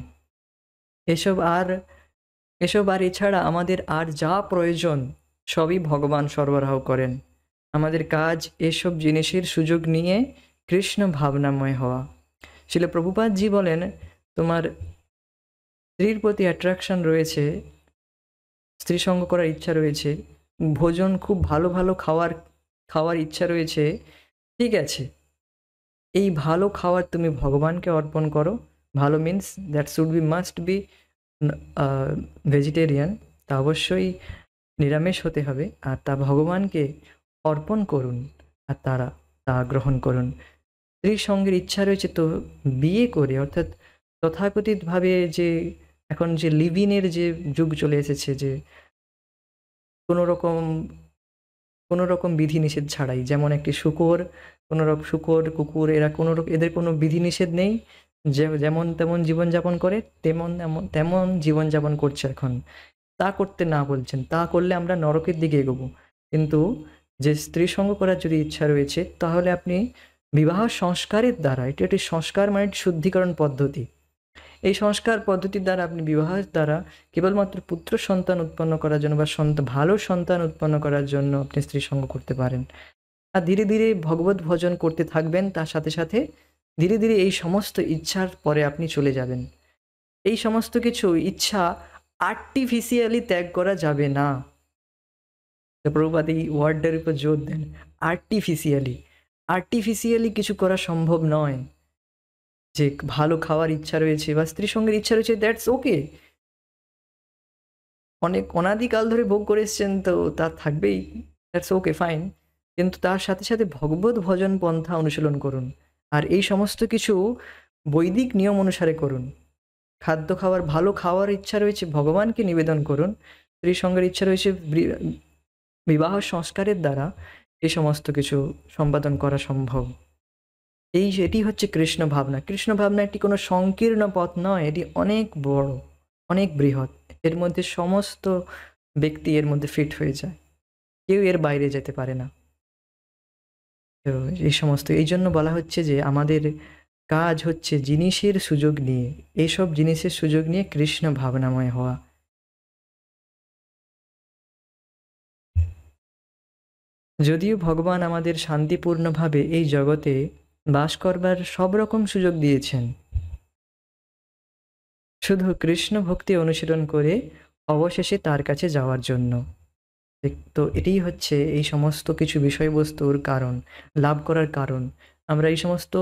এসব আর এছাড়া আমাদের আর যা প্রয়োজন সবই ভগবান সরবরাহ করেন। আমাদের কাজ এসব জিনিসের সুযোগ নিয়ে কৃষ্ণ ভাবনাময় হওয়া। শিল প্রভুপাদজি বলেন, তোমার স্ত্রীর প্রতি অ্যাট্রাকশন রয়েছে, স্ত্রী সঙ্গ করার ইচ্ছা রয়েছে, ভোজন খুব ভালো ভালো খাওয়ার ইচ্ছা রয়েছে, ঠিক আছে, এই ভালো খাবার তুমি ভগবানকে অর্পণ করো। ভালো means that should be must be vegetarian, তা অবশ্যই নিরামিষ হতে হবে, আর তা ভগবানকে অর্পণ করুন আর তা গ্রহণ করুন। স্ত্রীর সঙ্গের ইচ্ছা রয়েছে তো বিয়ে করে, অর্থাৎ তথাকথিতভাবে যে এখন যে লিভ ইনের যে যুগ চলে এসেছে, যে কোনো রকম বিধিনিষেধ ছাড়াই, যেমন একটি শূকর কুকুর এরা এদের কোনো বিধিনিষেধ নেই, যেমন তেমন জীবনযাপন করে, তেমন জীবনযাপন করছে এখন। তা করতে না বলছেন, তা করলে আমরা নরকের দিকে এগোবো। কিন্তু যে স্ত্রী সঙ্গ করার যদি ইচ্ছা রয়েছে, তাহলে আপনি বিবাহ সংস্কারের দ্বারা, এটি একটি সংস্কার মানে শুদ্ধিকরণ পদ্ধতি, এই সংস্কার পদ্ধতির দ্বারা আপনি বিবাহের দ্বারা কেবলমাত্র পুত্র সন্তান উৎপন্ন করার জন্য বা ভালো সন্তান উৎপন্ন করার জন্য আপনি স্ত্রী সঙ্গ করতে পারেন। আর ধীরে ধীরে ভগবত ভজন করতে থাকবেন, তার সাথে সাথে ধীরে ধীরে এই সমস্ত ইচ্ছার পরে আপনি চলে যাবেন। এই সমস্ত কিছু ইচ্ছা আর্টিফিশিয়ালি ত্যাগ করা যাবে না। প্রভুপাদ এই ওয়ার্ডটার উপর জোর দেন, আর্টিফিশিয়ালি কিছু করা সম্ভব নয়। যে ভালো খাওয়ার ইচ্ছা রয়েছে বা স্ত্রী সঙ্গের ইচ্ছা রয়েছে, দ্যাটস ওকে, অনেক অনাদিকাল ধরে ভোগ করে এসছেন, তো তা থাকবেই, দ্যাটস ওকে, ফাইন। কিন্তু তার সাথে সাথে ভগবত ভজন পন্থা অনুশীলন করুন, আর এই সমস্ত কিছু বৈদিক নিয়ম অনুসারে করুন। ভালো খাওয়ার ইচ্ছা রয়েছে, ভগবানকে নিবেদন করুন। স্ত্রী সঙ্গের ইচ্ছা রয়েছে, বিবাহ সংস্কারের দ্বারা এই সমস্ত কিছু সম্পাদন করা সম্ভব। এটি হচ্ছে কৃষ্ণ ভাবনা। কৃষ্ণ ভাবনা একটি কোনো সংকীর্ণ পথ নয়, এটি অনেক বড়, অনেক বৃহৎ। এর মধ্যে সমস্ত ব্যক্তি এর মধ্যে ফিট হয়ে যায়, কেউ এর বাইরে যেতে পারে না। তো এই জন্য বলা হচ্ছে যে আমাদের কাজ হচ্ছে জিনিসের সুযোগ নিয়ে, এইসব জিনিসের সুযোগ নিয়ে কৃষ্ণ ভাবনাময় হওয়া। যদিও ভগবান আমাদের শান্তিপূর্ণভাবে এই জগতে বাস করবার সব রকম সুযোগ দিয়েছেন, শুধু কৃষ্ণ ভক্তি অনুশীলন করে অবশেষে তার কাছে যাওয়ার জন্য। তো এটাই হচ্ছে এই সমস্ত কিছু বিষয়বস্তুর কারণ, লাভ করার কারণ। আমরা এই সমস্ত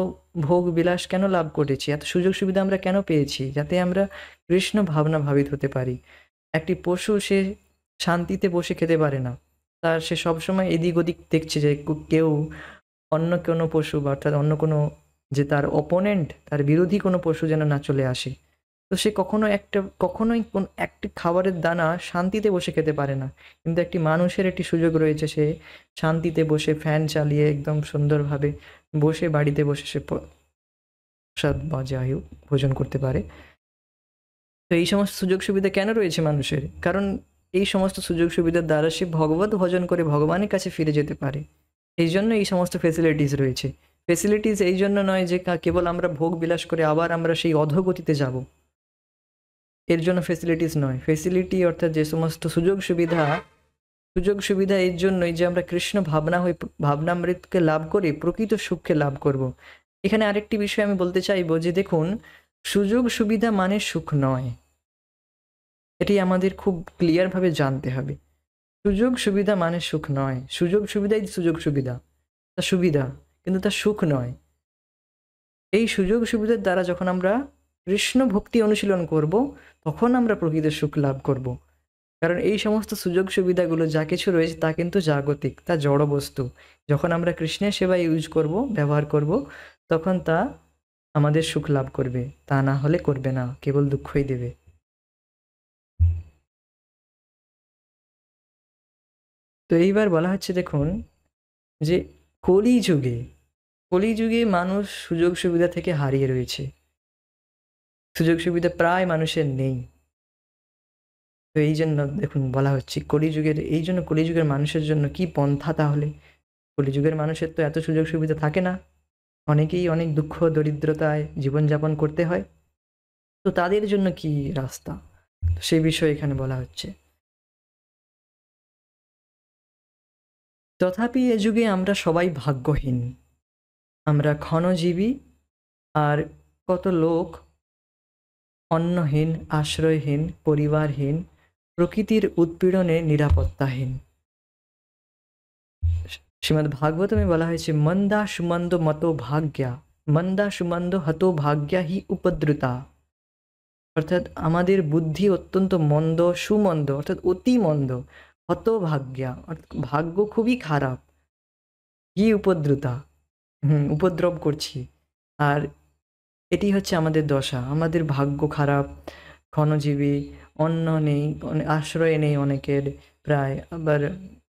ভোগ বিলাস কেন লাভ করেছি, এত সুযোগ সুবিধা আমরা কেন পেয়েছি, যাতে আমরা কৃষ্ণ ভাবনা ভাবিত হতে পারি। একটি পশু সে শান্তিতে বসে খেতে পারে না, সে সবসময় এদিক ওদিক দেখছে যে কেউ অন্য কোনো পশু বা অর্থাৎ অন্য কোনো, যে তার অপোনেন্ট, তার বিরোধী কোনো পশু যেন না চলে আসে। তো সে কখনোই একটি খাবারের দানা শান্তিতে বসে খেতে পারে না। কিন্তু একটি মানুষের একটি সুযোগ রয়েছে, সে শান্তিতে বসে ফ্যান চালিয়ে একদম সুন্দরভাবে বসে বাড়িতে বসে সে প্রসাদ বা যাই হোক ভোজন করতে পারে। তো এই সমস্ত সুযোগ সুবিধা কেন রয়েছে মানুষের? কারণ এই সমস্ত সুযোগ সুবিধার দ্বারা সে ভগবত ভজন করে ভগবানের কাছে ফিরে যেতে পারে। এই জন্য এই সমস্ত ফেসিলিটিস রয়েছে। ফেসিলিটিস এই জন্য নয় যে কেবল আমরা ভোগ বিলাস করে আবার আমরা সেই অধোগতিতে যাব, এর জন্য ফেসিলিটিস নয়। ফেসিলিটি অর্থাৎ যে সমস্ত সুযোগ সুবিধা এর জন্যই যে আমরা কৃষ্ণ ভাবনামৃতকে লাভ করে প্রকৃত সুখকে লাভ করব। এখানে আরেকটি বিষয় আমি বলতে চাইবো যে দেখুন, সুযোগ সুবিধা মানে সুখ নয়, এটি আমাদের খুব ক্লিয়ারভাবে জানতে হবে। সুযোগ সুবিধা মানে সুখ নয়, সুযোগ সুবিধাই সুযোগ সুবিধা, তা সুবিধা, কিন্তু তা সুখ নয়। এই সুযোগ সুবিধার দ্বারা যখন আমরা কৃষ্ণ ভক্তি অনুশীলন করব, তখন আমরা প্রকৃত সুখ লাভ করব। কারণ এই সমস্ত সুযোগ সুবিধাগুলো যা কিছু রয়েছে তা কিন্তু জাগতিক, তা জড় বস্তু। যখন আমরা কৃষ্ণের সেবা ইউজ করব, ব্যবহার করব, তখন তা আমাদের সুখ লাভ করবে, তা না হলে করবে না, কেবল দুঃখই দেবে। তো এইবার বলা হচ্ছে দেখুন যে কলিযুগে মানুষ সুযোগ সুবিধা থেকে হারিয়ে রয়েছে, সুযোগ সুবিধা প্রায় মানুষের নেই। তো এই জন্য দেখুন বলা হচ্ছে কলিযুগের মানুষের জন্য কি পন্থা তাহলে? কলিযুগের মানুষের তো এত সুযোগ সুবিধা থাকে না, অনেকেই অনেক দুঃখ দরিদ্রতায় জীবনযাপন করতে হয়। তো তাদের জন্য কি রাস্তা, তো সেই বিষয়ে এখানে বলা হচ্ছে। তথাপি এ যুগে আমরা সবাই ভাগ্যহীন, আমরা ক্ষণজীবী, আর কত লোক অন্নহীন, আশ্রয়হীন, পরিবারহীন, প্রকৃতির উৎপীড়নে নিরাপত্তাহীন। শ্রীমদ্ ভাগবতমে বলা হয়েছে মন্দা সুমন্দ মতো ভাগ্যা, মন্দা সুমন্দ হতো ভাগ্যা হি উপদ্রুতা। অর্থাৎ আমাদের বুদ্ধি অত্যন্ত মন্দ, সুমন্দ অর্থাৎ অতি মন্দ, হতভাগ্যা অর্থাৎ ভাগ্য খুবই খারাপ, হি উপদ্রুতা, উপদ্রব করছি। আর এটি হচ্ছে আমাদের দশা, আমাদের ভাগ্য খারাপ, ক্ষণজীবী, অন্ন নেই, আশ্রয় নেই অনেকের, প্রায় আবার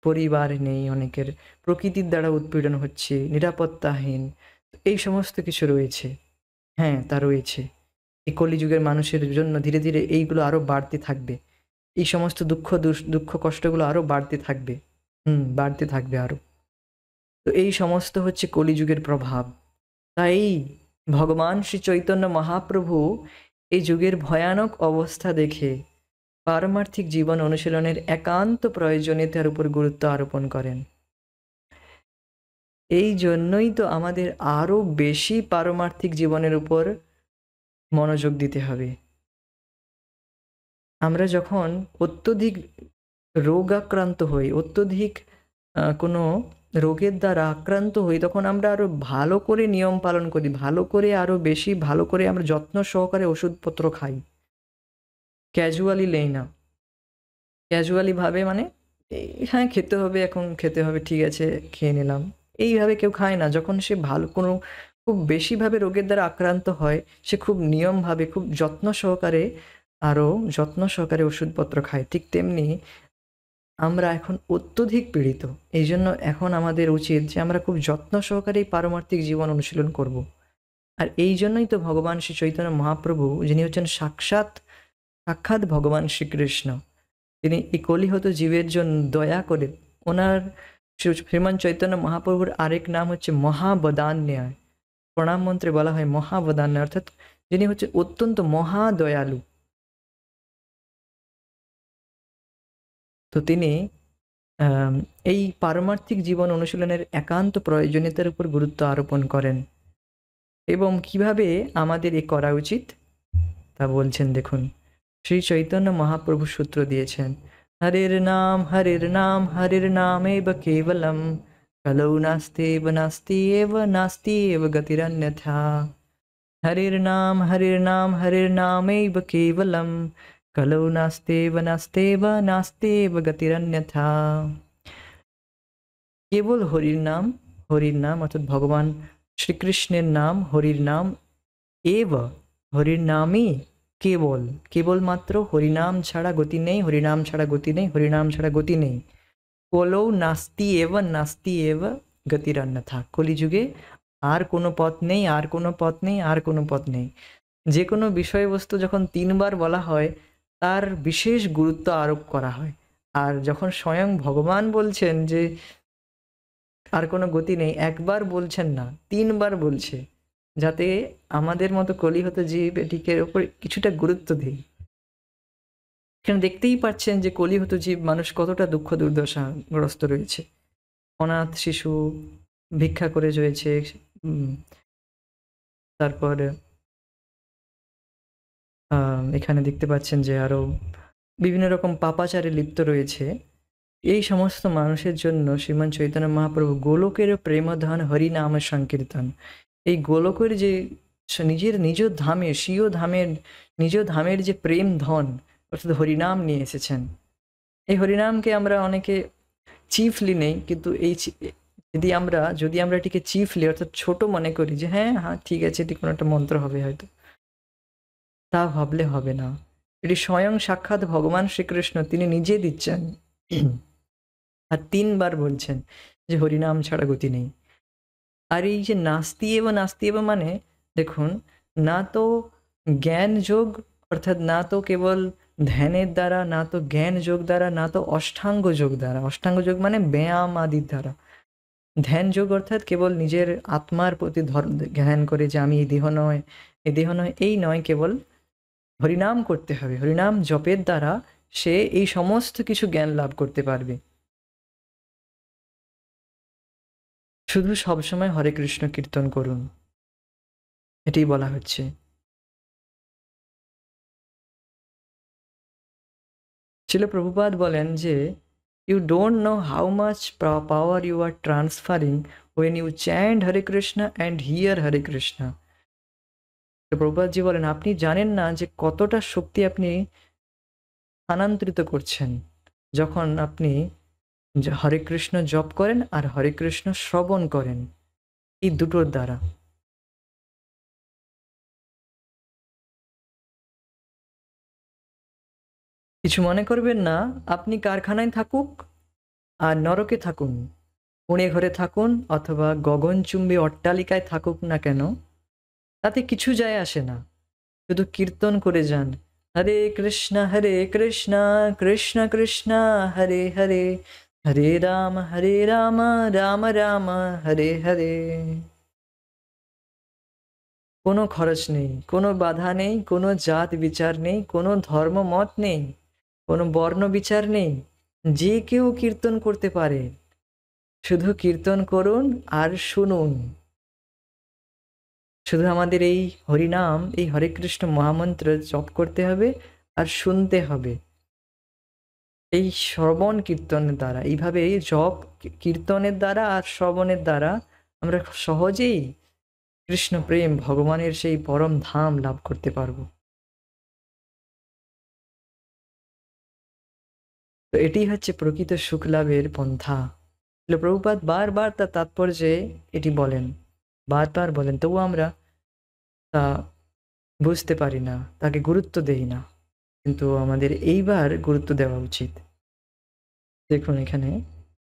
পরিবার নেই অনেকের, প্রকৃতির দ্বারা উৎপীড়ন হচ্ছে, নিরাপত্তাহীন, এই সমস্ত কিছু রয়েছে। হ্যাঁ, তা রয়েছে। এই কলিযুগের মানুষের জন্য ধীরে ধীরে এইগুলো আরও বাড়তে থাকবে, এই সমস্ত দুঃখ কষ্টগুলো আরও বাড়তে থাকবে, বাড়তে থাকবে আরও। তো এই সমস্ত হচ্ছে কলিযুগের প্রভাব। তাই ভগবান শ্রী চৈতন্য মহাপ্রভু এই যুগের ভয়ানক অবস্থা দেখে পারমার্থিক জীবন অনুশীলনের একান্ত প্রয়োজনীয়তার উপর গুরুত্ব আরোপণ করেন। এই জন্যই তো আমাদের আরও বেশি পারমার্থিক জীবনের উপর মনোযোগ দিতে হবে। আমরা যখন অত্যধিক রোগাক্রান্ত হই, অত্যধিক কোনো রোগের দ্বারা আক্রান্ত হই, তখন আমরা আরও ভালো করে নিয়ম পালন করি, ভালো করে আরও বেশি ভালো করে আমরা যত্ন সহকারে ওষুধপত্র খাই, ক্যাজুয়ালি নেই না। ক্যাজুয়ালি ভাবে মানে হ্যাঁ খেতে হবে, এখন খেতে হবে, ঠিক আছে খেয়ে নিলাম, এইভাবে কেউ খায় না। যখন সে ভালো কোনো খুব বেশিভাবে রোগের দ্বারা আক্রান্ত হয়, সে খুব নিয়মভাবে খুব যত্ন সহকারে ওষুধপত্র খায়। ঠিক তেমনি আমরা এখন অত্যধিক পীড়িত, এই জন্য এখন আমাদের উচিত যে আমরা খুব যত্ন সহকারে এই পারমার্থিক জীবন অনুশীলন করব। আর এই জন্যই তো ভগবান শ্রী চৈতন্য মহাপ্রভু, যিনি হচ্ছেন সাক্ষাৎ ভগবান শ্রীকৃষ্ণ, তিনি এই কলিহত জীবের জন্য দয়া করে, ওনার শ্রীমান চৈতন্য মহাপ্রভুর আরেক নাম হচ্ছে মহাবদান্যায়, প্রণাম মন্ত্রে বলা হয় মহাবদান্যায়, অর্থাৎ যিনি হচ্ছে অত্যন্ত মহাদয়ালু। তো তিনি এই পারমার্থিক জীবন অনুশীলনের একান্ত প্রয়োজনীয়তার উপর গুরুত্ব আরোপণ করেন। এবং কিভাবে আমাদের এ করা উচিত তা বলছেন দেখুন। শ্রী চৈতন্য মহাপ্রভু সূত্র দিয়েছেন, হরির নাম হরির নামেব কেবলম, কলৌ নাস্তেব নাস্তি এব গতিরন্যথা। হরির নাম হরির নামেব কেবলম, কলৌ নাস্তেব নাস্তি এব গতিরন্যথা। কেবল হরির নাম অর্থাৎ ভগবান শ্রীকৃষ্ণের নাম, হরির নাম এব, হরির নামই কেবলমাত্র, হরিনাম ছাড়া গতি নেই, হরিনাম ছাড়া গতি নেই, হরিনাম ছাড়া গতি নেই। কলৌ নাস্তি এব গতিরন্যথা। কলিযুগে আর কোনো পথ নেই, আর কোনো পথ নেই, আর কোনো পথ নেই। যে কোনো বিষয়বস্তু যখন 3 বার বলা হয়, তার বিশেষ গুরুত্ব আরোপ করা হয়। আর যখন স্বয়ং ভগবান বলছেন যে আর কোনো গতি নেই, একবার বলছেন না, 3 বার বলছে, যাতে আমাদের মতো কলিহত জীব এটিকে ওপর কিছুটা গুরুত্ব দেই। এখানে দেখতেই পাচ্ছেন যে কলিহত জীব মানুষ কতটা দুঃখ দুর্দশাগ্রস্ত রয়েছে। অনাথ শিশু ভিক্ষা করে রয়েছে, তারপর এখানে দেখতে পাচ্ছেন যে আরও বিভিন্ন রকম পাপাচারে লিপ্ত রয়েছে। এই সমস্ত মানুষের জন্য শ্রীমান চৈতন্য মহাপ্রভু গোলকের প্রেমধন হরিনাম সংকীর্তন, এই গোলকের যে নিজের নিজ ধামে স্বীয় ধামের নিজ ধামের যে প্রেম ধন অর্থাৎ হরিনাম নিয়ে এসেছেন। এই হরিনামকে আমরা অনেকে চিফলি নেই, কিন্তু এই যদি আমরা এটিকে চিফলি অর্থাৎ ছোট মনে করি যে হ্যাঁ হ্যাঁ ঠিক আছে এটি কোনো একটা মন্ত্র হবে হয়তো, তা ভাবলে হবে না। এটি স্বয়ং সাক্ষাৎ ভগবান শ্রীকৃষ্ণ তিনি নিজে দিচ্ছেন আর 3 বার বলছেন যে হরিনাম ছাড়া গতি নেই। আর এই যে নাস্তি এব মানে দেখুন, না তো জ্ঞান যোগ অর্থাৎ না তো কেবল ধ্যানের দ্বারা, না তো জ্ঞান যোগ দ্বারা, না তো অষ্টাঙ্গ যোগ দ্বারা। অষ্টাঙ্গ যোগ মানে ব্যায়াম আদির দ্বারা। ধ্যান যোগ অর্থাৎ কেবল নিজের আত্মার প্রতি ধ্যান করে যে আমি এই দেহ নয়, এই নয়, কেবল হরিনাম করতে হবে। হরিনাম জপের দ্বারা সে এই সমস্ত কিছু জ্ঞান লাভ করতে পারবে। শুধু সবসময় হরে কৃষ্ণ কীর্তন করুন, এটাই বলা হচ্ছে। শিল প্রভুপাদ বলেন যে you don't know how much power you are transferring when you chant Hare Krishna and hear Hare Krishna. প্রভুপাদজি বলেন আপনি জানেন না যে কতটা শক্তি আপনি স্থানান্তরিত করছেন যখন আপনি হরে কৃষ্ণ জপ করেন আর হরে কৃষ্ণ শ্রবণ করেন, এই দুটোর দ্বারা। কিছু মনে করবেন না, আপনি কারখানায় থাকুক আর নরকে থাকুন, পুণে ঘরে থাকুন অথবা গগনচুম্বী অট্টালিকায় থাকুক না কেন, তাতে কিছু যায় আসে না। শুধু কীর্তন করে যান, হরে কৃষ্ণ কৃষ্ণ কৃষ্ণ হরে হরে, হরে রাম রাম রাম হরে হরে। কোনো খরচ নেই, কোনো বাধা নেই, কোনো জাত বিচার নেই, কোনো ধর্ম মত নেই, কোনো বর্ণ বিচার নেই, যে কেউ কীর্তন করতে পারে। শুধু কীর্তন করুন আর শুনুন। শুধু আমাদের এই হরিনাম, এই হরে কৃষ্ণ মহামন্ত্র জপ করতে হবে আর শুনতে হবে। এই শ্রবণ কীর্তনের দ্বারা, এইভাবে জপ কীর্তনের দ্বারা আর শ্রবণের দ্বারা আমরা সহজেই কৃষ্ণ প্রেম ভগবানের সেই পরম ধাম লাভ করতে পারবো। তো এটি হচ্ছে প্রকৃত সুখ লাভের পন্থা। প্রভুপাদ বারবার তার তাৎপর্যে এটি বলেন, বারবার বলেন, তবু আমরা তা বুঝতে পারি না, তাকে গুরুত্ব দেই না, কিন্তু আমাদের এইবার গুরুত্ব দেওয়া উচিত। দেখুন এখানে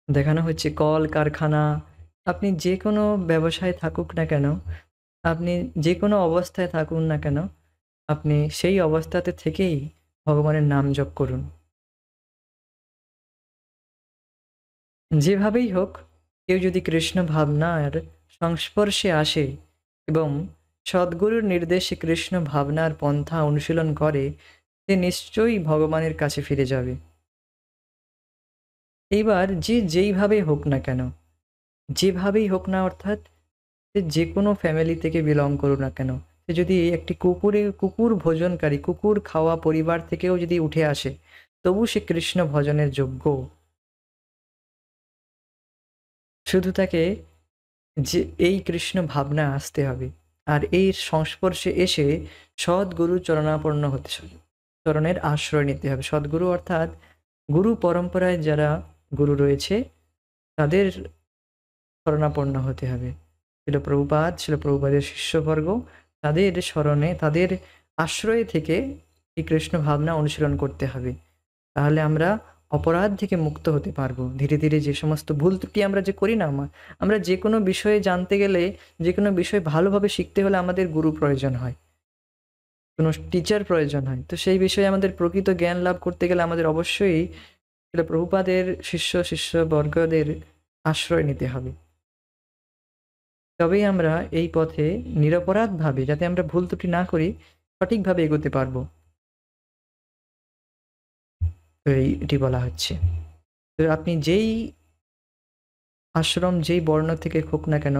দেখানো হচ্ছে কল কারখানা, আপনি যে কোনো ব্যবসায় থাকুক না কেন, আপনি যে কোনো অবস্থায় থাকুন না কেন, আপনি সেই অবস্থাতে থেকেই ভগবানের নাম জপ করুন। যেভাবেই হোক, কেউ যদি কৃষ্ণ ভাবনার সংস্পর্শে আসে এবং সদ্গুরুর নির্দেশে কৃষ্ণ ভাবনার পন্থা অনুশীলন করে, সে নিশ্চয়ই ভগবানের কাছে ফিরে যাবে। এইবার যেইভাবেই হোক না কেন, যেভাবেই হোক না অর্থাৎ সে যে কোনো ফ্যামিলি থেকে বিলং করুক না কেন, সে যদি একটি কুকুর ভোজনকারী, কুকুর খাওয়া পরিবার থেকেও যদি উঠে আসে, তবু সে কৃষ্ণ ভজনের যোগ্য। শুধু তাকে যে এই কৃষ্ণ ভাবনা আসতে হবে আর এই সংস্পর্শে এসে সদ্গুরু চরণাপন্ন হতে হবে, চরণের আশ্রয় নিতে হবে। সদ্গুরু অর্থাৎ গুরু পরম্পরায় যারা গুরু রয়েছে তাদের শরণাপন্ন হতে হবে। ছিল প্রভুপাদের শিষ্যবর্গ, তাদের স্মরণে, তাদের আশ্রয়ে থেকে এই কৃষ্ণ ভাবনা অনুশীলন করতে হবে। তাহলে আমরা অপরাধ থেকে মুক্ত হতে পারবো। ধীরে ধীরে যে সমস্ত ভুল ত্রুটি আমরা যে করি না, আমরা যে কোনো বিষয়ে জানতে গেলে, যে কোনো বিষয় ভালোভাবে শিখতে হলে আমাদের গুরু প্রয়োজন হয়, কোনো টিচার প্রয়োজন হয়। তো সেই বিষয়ে আমাদের প্রকৃত জ্ঞান লাভ করতে গেলে আমাদের অবশ্যই প্রভুপাদের শিষ্যবর্গদের আশ্রয় নিতে হবে। তবেই আমরা এই পথে নিরপরাধভাবে, যাতে আমরা ভুল ত্রুটি না করি, সঠিকভাবে এগোতে পারবো। তো এটি বলা হচ্ছে। তো আপনি যেই আশ্রম, যেই বর্ণ থেকে হোক না কেন,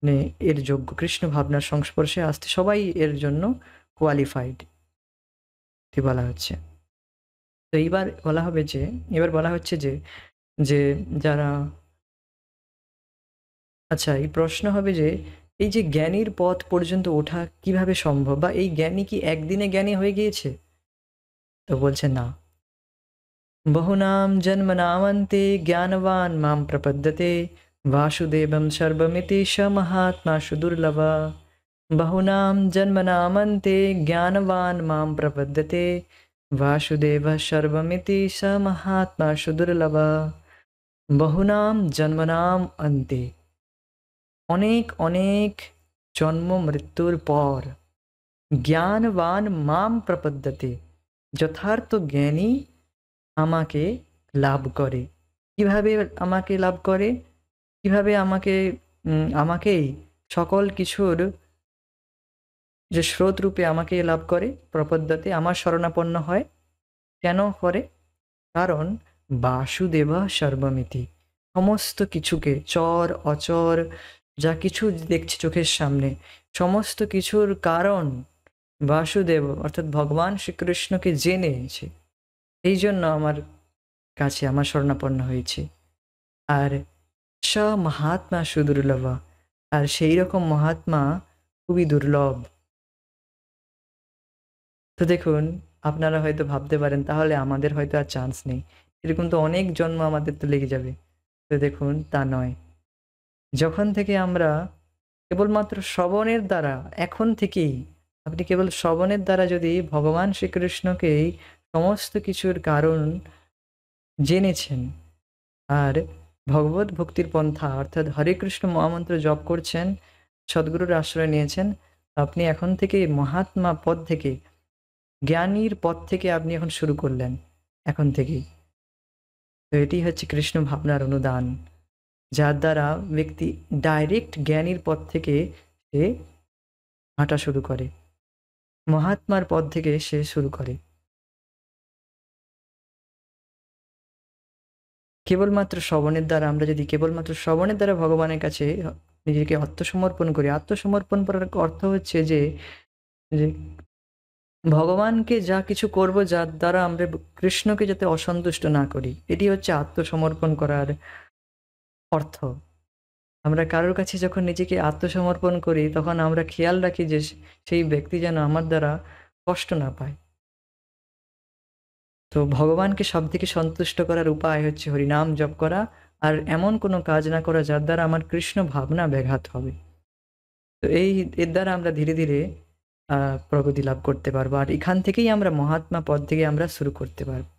মানে এর যোগ্য। কৃষ্ণ ভাবনার সংস্পর্শে আসতে সবাই এর জন্য কোয়ালিফাইড। বলা হচ্ছে। তো এইবার বলা হচ্ছে যে যে যারা আচ্ছা, এই প্রশ্ন হবে যে এই যে জ্ঞানীর পথ পর্যন্ত ওঠা কিভাবে সম্ভব, বা এই জ্ঞানী কি একদিনে জ্ঞানী হয়ে গিয়েছে? তো বলছে না। বহুনাম জন্মনামন্তে জ্ঞানবান মাম প্রপদ্যতে वासुदेवं सर्वमिति स महात्मासु दुर्लभः। बहुनां जन्मनामन्ते ज्ञानवान् मां प्रपद्यते वासुदेवः सर्वमिति स महात्मासु दुर्लभः। বহুনাম জন্মনাম অন্তে, অনেক অনেক জন্ম মৃত্যুর পর জ্ঞানবান মাম প্রপদ্যতে, যথার্থ জ্ঞানী আমাকে লাভ করে। কিভাবে আমাকে লাভ করে? কিভাবে আমাকেই সকল কিছুর যে স্রোত রূপে আমাকে লাভ করে, প্রপদ্যতে আমার শরণাপন্ন হয়। কেন করে? কারণ বাসুদেব সর্বমিতি, সমস্ত কিছুকে চর অচর যা কিছু দেখছি চোখের সামনে, সমস্ত কিছুর কারণ বাসুদেব অর্থাৎ ভগবান শ্রীকৃষ্ণকে জেনেছে। এই জন্য আমার কাছে আমার শরণাপন্ন হয়েছে। আর স মহাত্মা সুদুর্লভ, আর সেই রকম মহাত্মা খুবই দুর্লভ। তো দেখুন, আপনারা হয়তো ভাবতে পারেন তাহলে আমাদের হয়তো আর চান্স নেই, এরকম তো অনেক জন্ম আমাদের তো লেগে যাবে। তো দেখুন, তা নয়। যখন থেকে আমরা কেবলমাত্র শ্রবণের দ্বারা, এখন থেকেই আপনি কেবল শ্রবণের দ্বারা যদি ভগবান শ্রীকৃষ্ণকেই সমস্ত কিছুর কারণ জেনেছেন, আর ভগবত ভক্তির পন্থা অর্থাৎ হরে কৃষ্ণ মহামন্ত্র জপ করছেন, সদ্গুরুর আশ্রয় নিয়েছেন, আপনি এখন থেকে মহাত্মা পদ থেকে, জ্ঞানীর পথ থেকে আপনি এখন শুরু করলেন, এখন থেকেই। তো এটি হচ্ছে কৃষ্ণ ভাবনার অনুদান, যার দ্বারা ব্যক্তি ডাইরেক্ট জ্ঞানীর পথ থেকে সে হাঁটা শুরু করে, মহাত্মার পথ থেকে সে শুরু করে। কেবলমাত্র শ্রবণের দ্বারা, আমরা যদি কেবলমাত্র শ্রবণের দ্বারা ভগবানের কাছে নিজেকে আত্মসমর্পণ করি, আত্মসমর্পণ করার অর্থ হচ্ছে যে যে ভগবানকে যা কিছু করব যার দ্বারা আমরা কৃষ্ণকে যাতে অসন্তুষ্ট না করি, এটি হচ্ছে আত্মসমর্পণ করার অর্থ। আমরা কারোর কাছে যখন নিজেকে আত্মসমর্পণ করি, তখন আমরা খেয়াল রাখি যে সেই ব্যক্তি যেন আমার দ্বারা কষ্ট না পায়। তো ভগবানকে সবথেকে সন্তুষ্ট করার উপায় হচ্ছে হরিনাম জপ করা, আর এমন কোনো কাজ না করা যার দ্বারা আমার কৃষ্ণ ভাবনা ব্যাঘাত হবে। তো এর দ্বারা আমরা ধীরে ধীরে প্রগতি লাভ করতে পারবো, আর এখান থেকেই আমরা মহাত্মা পদ থেকে আমরা শুরু করতে পারবো।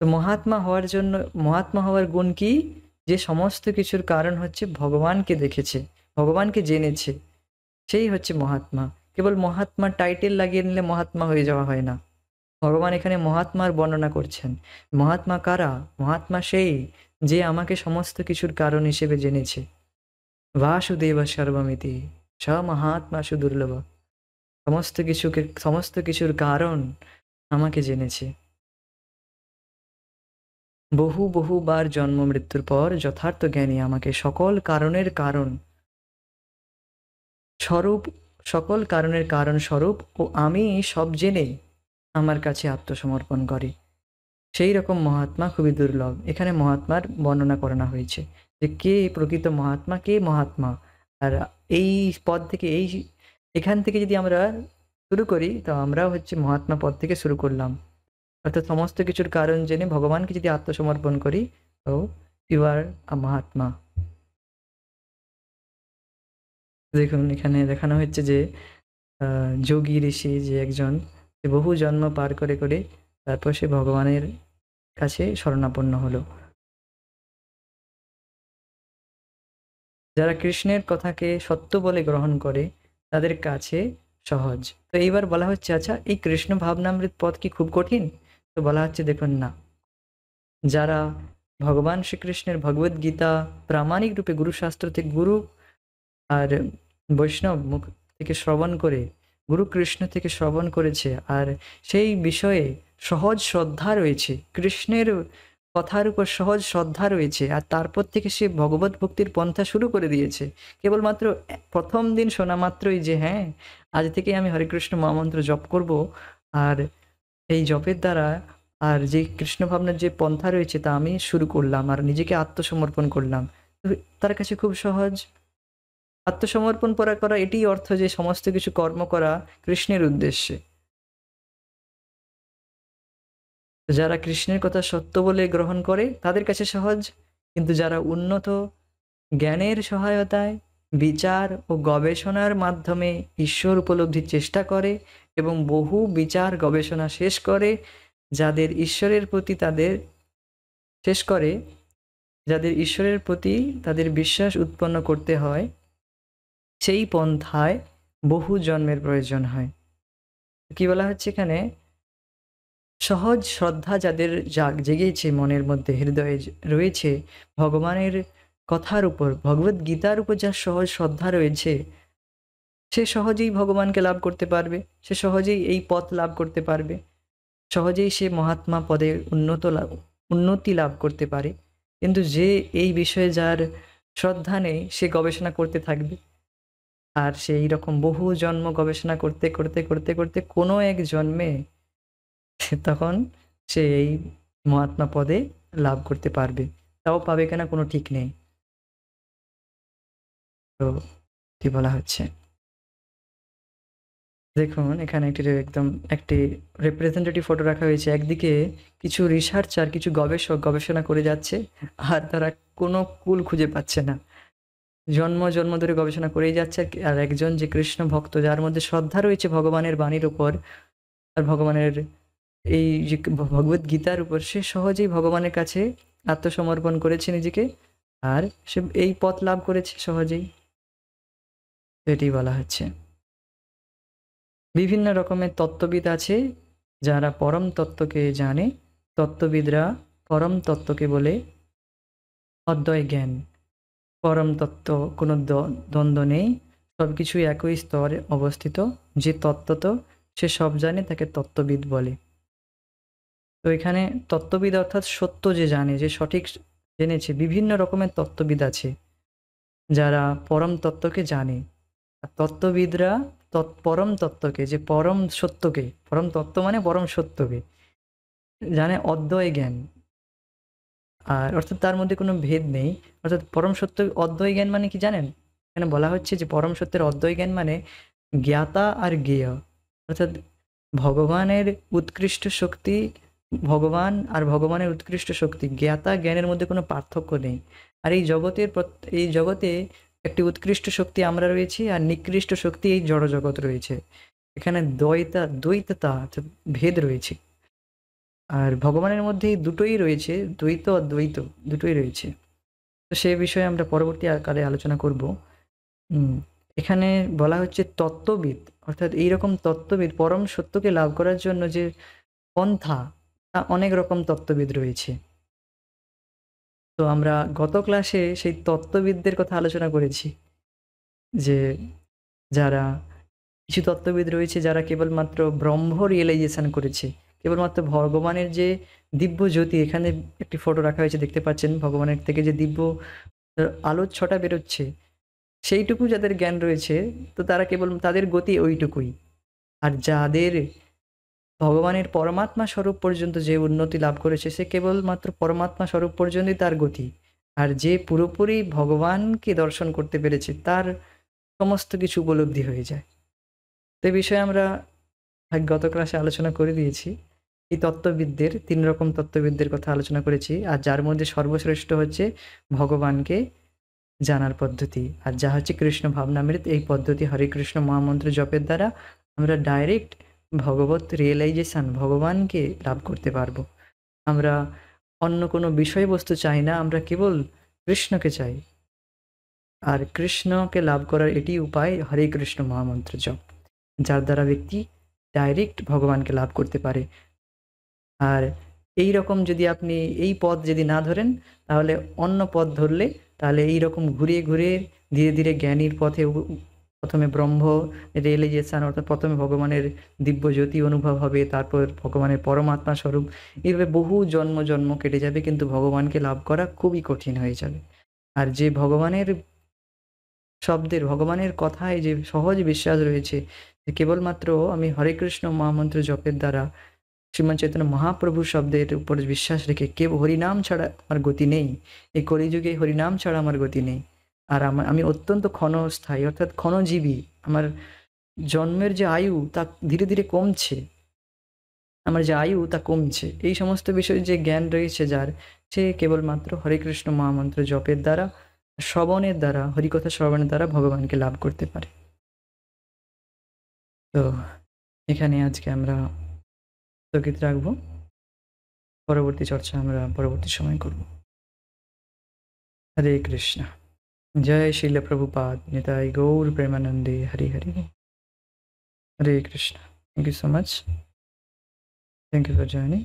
তো মহাত্মা হওয়ার গুণ কি? যে সমস্ত কিছুর কারণ হচ্ছে ভগবানকে দেখেছে, ভগবানকে জেনেছে, সেই হচ্ছে মহাত্মা। কেবল মহাত্মার টাইটেল লাগিয়ে নিলে মহাত্মা হয়ে যাওয়া হয় না। ভগবান এখানে মহাত্মার বর্ণনা করছেন। মহাত্মা কারা? মহাত্মা সেই যে আমাকে সমস্ত কিছুর কারণ হিসেবে জেনেছে। বাসুদেব সর্বমিতি স মহাত্মা সুদুর্লভ, সমস্ত কিছুর কারণ আমাকে জেনেছে। বহুবার জন্ম মৃত্যুর পর যথার্থ জ্ঞানী আমাকে সকল কারণের কারণ স্বরূপ, সকল কারণের কারণ স্বরূপ ও আমি সব জেনে আমার কাছে আত্মসমর্পণ করে। সেই রকম মহাত্মা খুবই দুর্লভ। এখানে মহাত্মার বর্ণনা করানো হয়েছে যে কে প্রকৃত মহাত্মা, কে মহাত্মা। আর এই পদ থেকে, এখান থেকে যদি আমরা শুরু করি, তো আমরাও হচ্ছে মহাত্মা পদ থেকে শুরু করলাম। অর্থাৎ সমস্ত কিছুর কারণ জেনে ভগবানকে যদি আত্মসমর্পণ করি, তো ইউ আর আ মহাত্মা। দেখুন, এখানে দেখানো হচ্ছে যে যোগী ঋষি যে একজন, সে বহু জন্ম পার করে করে তারপর সে ভগবানের কাছে শরণাপন্ন হলো। যারা কৃষ্ণের কথাকে সত্য বলে গ্রহণ করে তাদের কাছে সহজ। তো এইবার বলা হচ্ছে, আচ্ছা এই কৃষ্ণ ভাবনামৃত পথ কি খুব কঠিন? তো বলা হচ্ছে দেখুন, না। যারা ভগবান শ্রীকৃষ্ণের ভগবদ গীতা প্রামাণিক রূপে গুরুশাস্ত্র থেকে, গুরু আর বৈষ্ণব মুখ থেকে শ্রবণ করে, গুরু কৃষ্ণ থেকে শ্রবণ করেছে, আর সেই বিষয়ে সহজ শ্রদ্ধা রয়েছে, কৃষ্ণের কথার উপর সহজ শ্রদ্ধা রয়েছে, আর তারপর থেকে সে ভগবত ভক্তির পন্থা শুরু করে দিয়েছে। কেবলমাত্র প্রথম দিন শোনা মাত্রই যে হ্যাঁ, আজ থেকে আমি হরে কৃষ্ণ মহামন্ত্র জপ করব, আর এই জপের দ্বারা আর যে কৃষ্ণ ভাবনার যে পন্থা রয়েছে তা আমি শুরু করলাম আর নিজেকে আত্মসমর্পণ করলাম। তো তার কাছে খুব সহজ। আত্মসমর্পণ করা এটিই অর্থ যে সমস্ত কিছু কর্ম করা কৃষ্ণের উদ্দেশ্যে। যারা কৃষ্ণের কথা সত্য বলে গ্রহণ করে তাদের কাছে সহজ, কিন্তু যারা উন্নত জ্ঞানের সহায়তায় বিচার ও গবেষণার মাধ্যমে ঈশ্বর উপলব্ধির চেষ্টা করে এবং বহু বিচার গবেষণা শেষ করে, যাদের ঈশ্বরের প্রতি তাদের শেষ করে যাদের ঈশ্বরের প্রতি তাদের বিশ্বাস উৎপন্ন করতে হয়, সেই পন্থায় বহু জন্মের প্রয়োজন হয়। কি বলা হচ্ছে এখানে? সহজ শ্রদ্ধা যাদের জেগেছে মনের মধ্যে, হৃদয়ে রয়েছে, ভগবানের কথার উপর, ভগবদ গীতার উপর যার সহজ শ্রদ্ধা রয়েছে, সে সহজেই ভগবানকে লাভ করতে পারবে, সে সহজেই এই পথ লাভ করতে পারবে, সহজেই সে মহাত্মা পদে উন্নতি লাভ করতে পারে। কিন্তু যে এই বিষয়ে যার শ্রদ্ধা নেই, সে গবেষণা করতে থাকবে, আর সেই রকম বহু জন্ম গবেষণা করতে করতে করতে করতে কোনো এক জন্মে তখন সে এই মহাত্মা পদে লাভ করতে পারবে, তাও পাবে কিনা কোনো ঠিক নেই। তো কি বলা হচ্ছে দেখুন, এখানে একদম একটি রিপ্রেজেন্টেটিভ ফটো রাখা হয়েছে। একদিকে কিছু রিসার্চার, কিছু গবেষক গবেষণা করে যাচ্ছে, আর তারা কোনো কুল খুঁজে পাচ্ছে না। জন্ম ধরে গবেষণা করেই যাচ্ছে, আর একজন যে কৃষ্ণ ভক্ত, যার মধ্যে শ্রদ্ধা রয়েছে ভগবানের বাণীর উপর আর ভগবানের এই যে ভগবদ গীতার উপর, সে সহজেই ভগবানের কাছে আত্মসমর্পণ করেছে নিজেকে, আর সে এই পথ লাভ করেছে সহজেই। এটি বলা হচ্ছে। বিভিন্ন রকমের তত্ত্ববিদ আছে যারা পরম তত্ত্বকে জানে। তত্ত্ববিদরা পরম তত্ত্বকে বলে অদ্বয় জ্ঞান। পরম তত্ত্ব কোনো দ্বন্দ্ব নেই, সব কিছুই একই স্তরে অবস্থিত। যে তত্ত্বত সে সব জানে তাকে তত্ত্ববিদ বলে। তো এখানে তত্ত্ববিদ অর্থাৎ সত্য যে জানে, যে সঠিক জেনেছে। বিভিন্ন রকমের তত্ত্ববিদ আছে যারা পরম তত্ত্বকে জানে। আর তত্ত্ববিদরা পরম তত্ত্বকে, যে পরম সত্যকে, পরম তত্ত্ব মানে পরম সত্যকে জানে অদ্বয় জ্ঞান। আর অর্থাৎ তার মধ্যে কোনো ভেদ নেই। অর্থাৎ পরম সত্য অদ্বয় জ্ঞান মানে কি জানেন? এখানে বলা হচ্ছে যে পরম সত্যের অদ্বয় জ্ঞান মানে জ্ঞাতা আর জ্ঞেয়। অর্থাৎ ভগবানের উৎকৃষ্ট শক্তি, ভগবান আর ভগবানের উৎকৃষ্ট শক্তি, জ্ঞাতা জ্ঞানের মধ্যে কোনো পার্থক্য নেই। আর এই জগতে একটি উৎকৃষ্ট শক্তি আমরা রয়েছি, আর নিকৃষ্ট শক্তি এই জড় জগৎ রয়েছে। এখানে দ্বৈততা অর্থাৎ ভেদ রয়েছে। আর ভগবানের মধ্যেই দুটোই রয়েছে, দ্বৈত আর দ্বৈত দুটোই রয়েছে। তো সে বিষয়ে আমরা পরবর্তী আকারে আলোচনা করব। এখানে বলা হচ্ছে তত্ত্ববিদ, অর্থাৎ এইরকম তত্ত্ববিদ পরম সত্যকে লাভ করার জন্য যে পন্থা, তা অনেক রকম তত্ত্ববিদ রয়েছে। তো আমরা গত ক্লাসে সেই তত্ত্ববিদদের কথা আলোচনা করেছি, যে যারা কিছু তত্ত্ববিদ রয়েছে যারা কেবলমাত্র ব্রহ্ম রিয়েলাইজেশন করেছে, কেবলমাত্র ভগবানের যে দিব্য জ্যোতি, এখানে একটি ফটো রাখা হয়েছে দেখতে পাচ্ছেন, ভগবানের থেকে যে দিব্য আলোর ছটা বেরোচ্ছে, সেইটুকু যাদের জ্ঞান রয়েছে, তো তারা কেবল তাদের গতি ওইটুকুই। আর যাদের ভগবানের পরমাত্মা স্বরূপ পর্যন্ত যে উন্নতি লাভ করেছে, সে কেবলমাত্র পরমাত্মা স্বরূপ পর্যন্তই তার গতি। আর যে পুরোপুরি ভগবানকে দর্শন করতে পেরেছে, তার সমস্ত কিছু উপলব্ধি হয়ে যায়। তো এই বিষয়ে আমরা গত ক্লাসে আলোচনা করে দিয়েছি। এই তত্ত্ববিদদের, 3 রকম তত্ত্ববিদদের কথা আলোচনা করেছি, আর যার মধ্যে সর্বশ্রেষ্ঠ হচ্ছে ভগবানকে জানার পদ্ধতি, আর যা হচ্ছে কৃষ্ণ ভাবনামৃত। এই পদ্ধতি হরে কৃষ্ণ মহামন্ত্র জপের দ্বারা আমরা ডাইরেক্ট ভগবত রিয়েলাইজেশন, ভগবানকে লাভ করতে পারবো। আমরা অন্য কোনো বিষয়বস্তু চাই না, আমরা কেবল কৃষ্ণকে চাই। আর কৃষ্ণকে লাভ করার এটি উপায় হরে কৃষ্ণ মহামন্ত্র জপ, যার দ্বারা ব্যক্তি ডাইরেক্ট ভগবানকে লাভ করতে পারে। আর এই রকম যদি আপনি এই পথ যদি না ধরেন, তাহলে অন্য পথ ধরলে, তাহলে এই রকম ঘুরিয়ে ঘুরিয়ে ধীরে ধীরে জ্ঞানীর পথে প্রথমে ব্রহ্ম রিয়েলাইজেশন, অর্থাৎ প্রথমে ভগবানের দিব্য জ্যোতি অনুভব হবে, তারপর ভগবানের পরমাত্মা স্বরূপ, এইভাবে বহু জন্ম কেটে যাবে, কিন্তু ভগবানকে লাভ করা খুবই কঠিন হয়ে যাবে। আর যে ভগবানের শব্দের, ভগবানের কথায় যে সহজ বিশ্বাস রয়েছে যে কেবলমাত্র আমি হরে কৃষ্ণ মহামন্ত্র জপের দ্বারা শ্রীমান চৈতন্য মহাপ্রভু শব্দের উপর বিশ্বাস রেখে কেবল হরিনাম ছাড়া আমার গতি নেই, এই কলিযুগে হরিনাম ছাড়া আমার গতি নেই। আর আমি অত্যন্ত ক্ষণস্থায়ী, অর্থাৎ ক্ষণজীবী। আমার জন্মের যে আয়ু তা ধীরে ধীরে কমছে, আমার যে আয়ু তা কমছে। এই সমস্ত বিষয়ে যে জ্ঞান রয়েছে যার, সে কেবলমাত্র হরে কৃষ্ণ মহামন্ত্র জপের দ্বারা, শ্রবণের দ্বারা, হরিকথা শ্রবণের দ্বারা ভগবানকে লাভ করতে পারে। তো এখানে আজকে আমরা স্থগিত রাখবো। পরবর্তী চর্চা আমরা পরবর্তী সময় করব। হরে কৃষ্ণ। জয় শিল প্রভুপাদ নিতাই গৌর প্রেমানন্দে। হরি হরি বল। Hare Krishna. Thank you so much. Thank you for joining.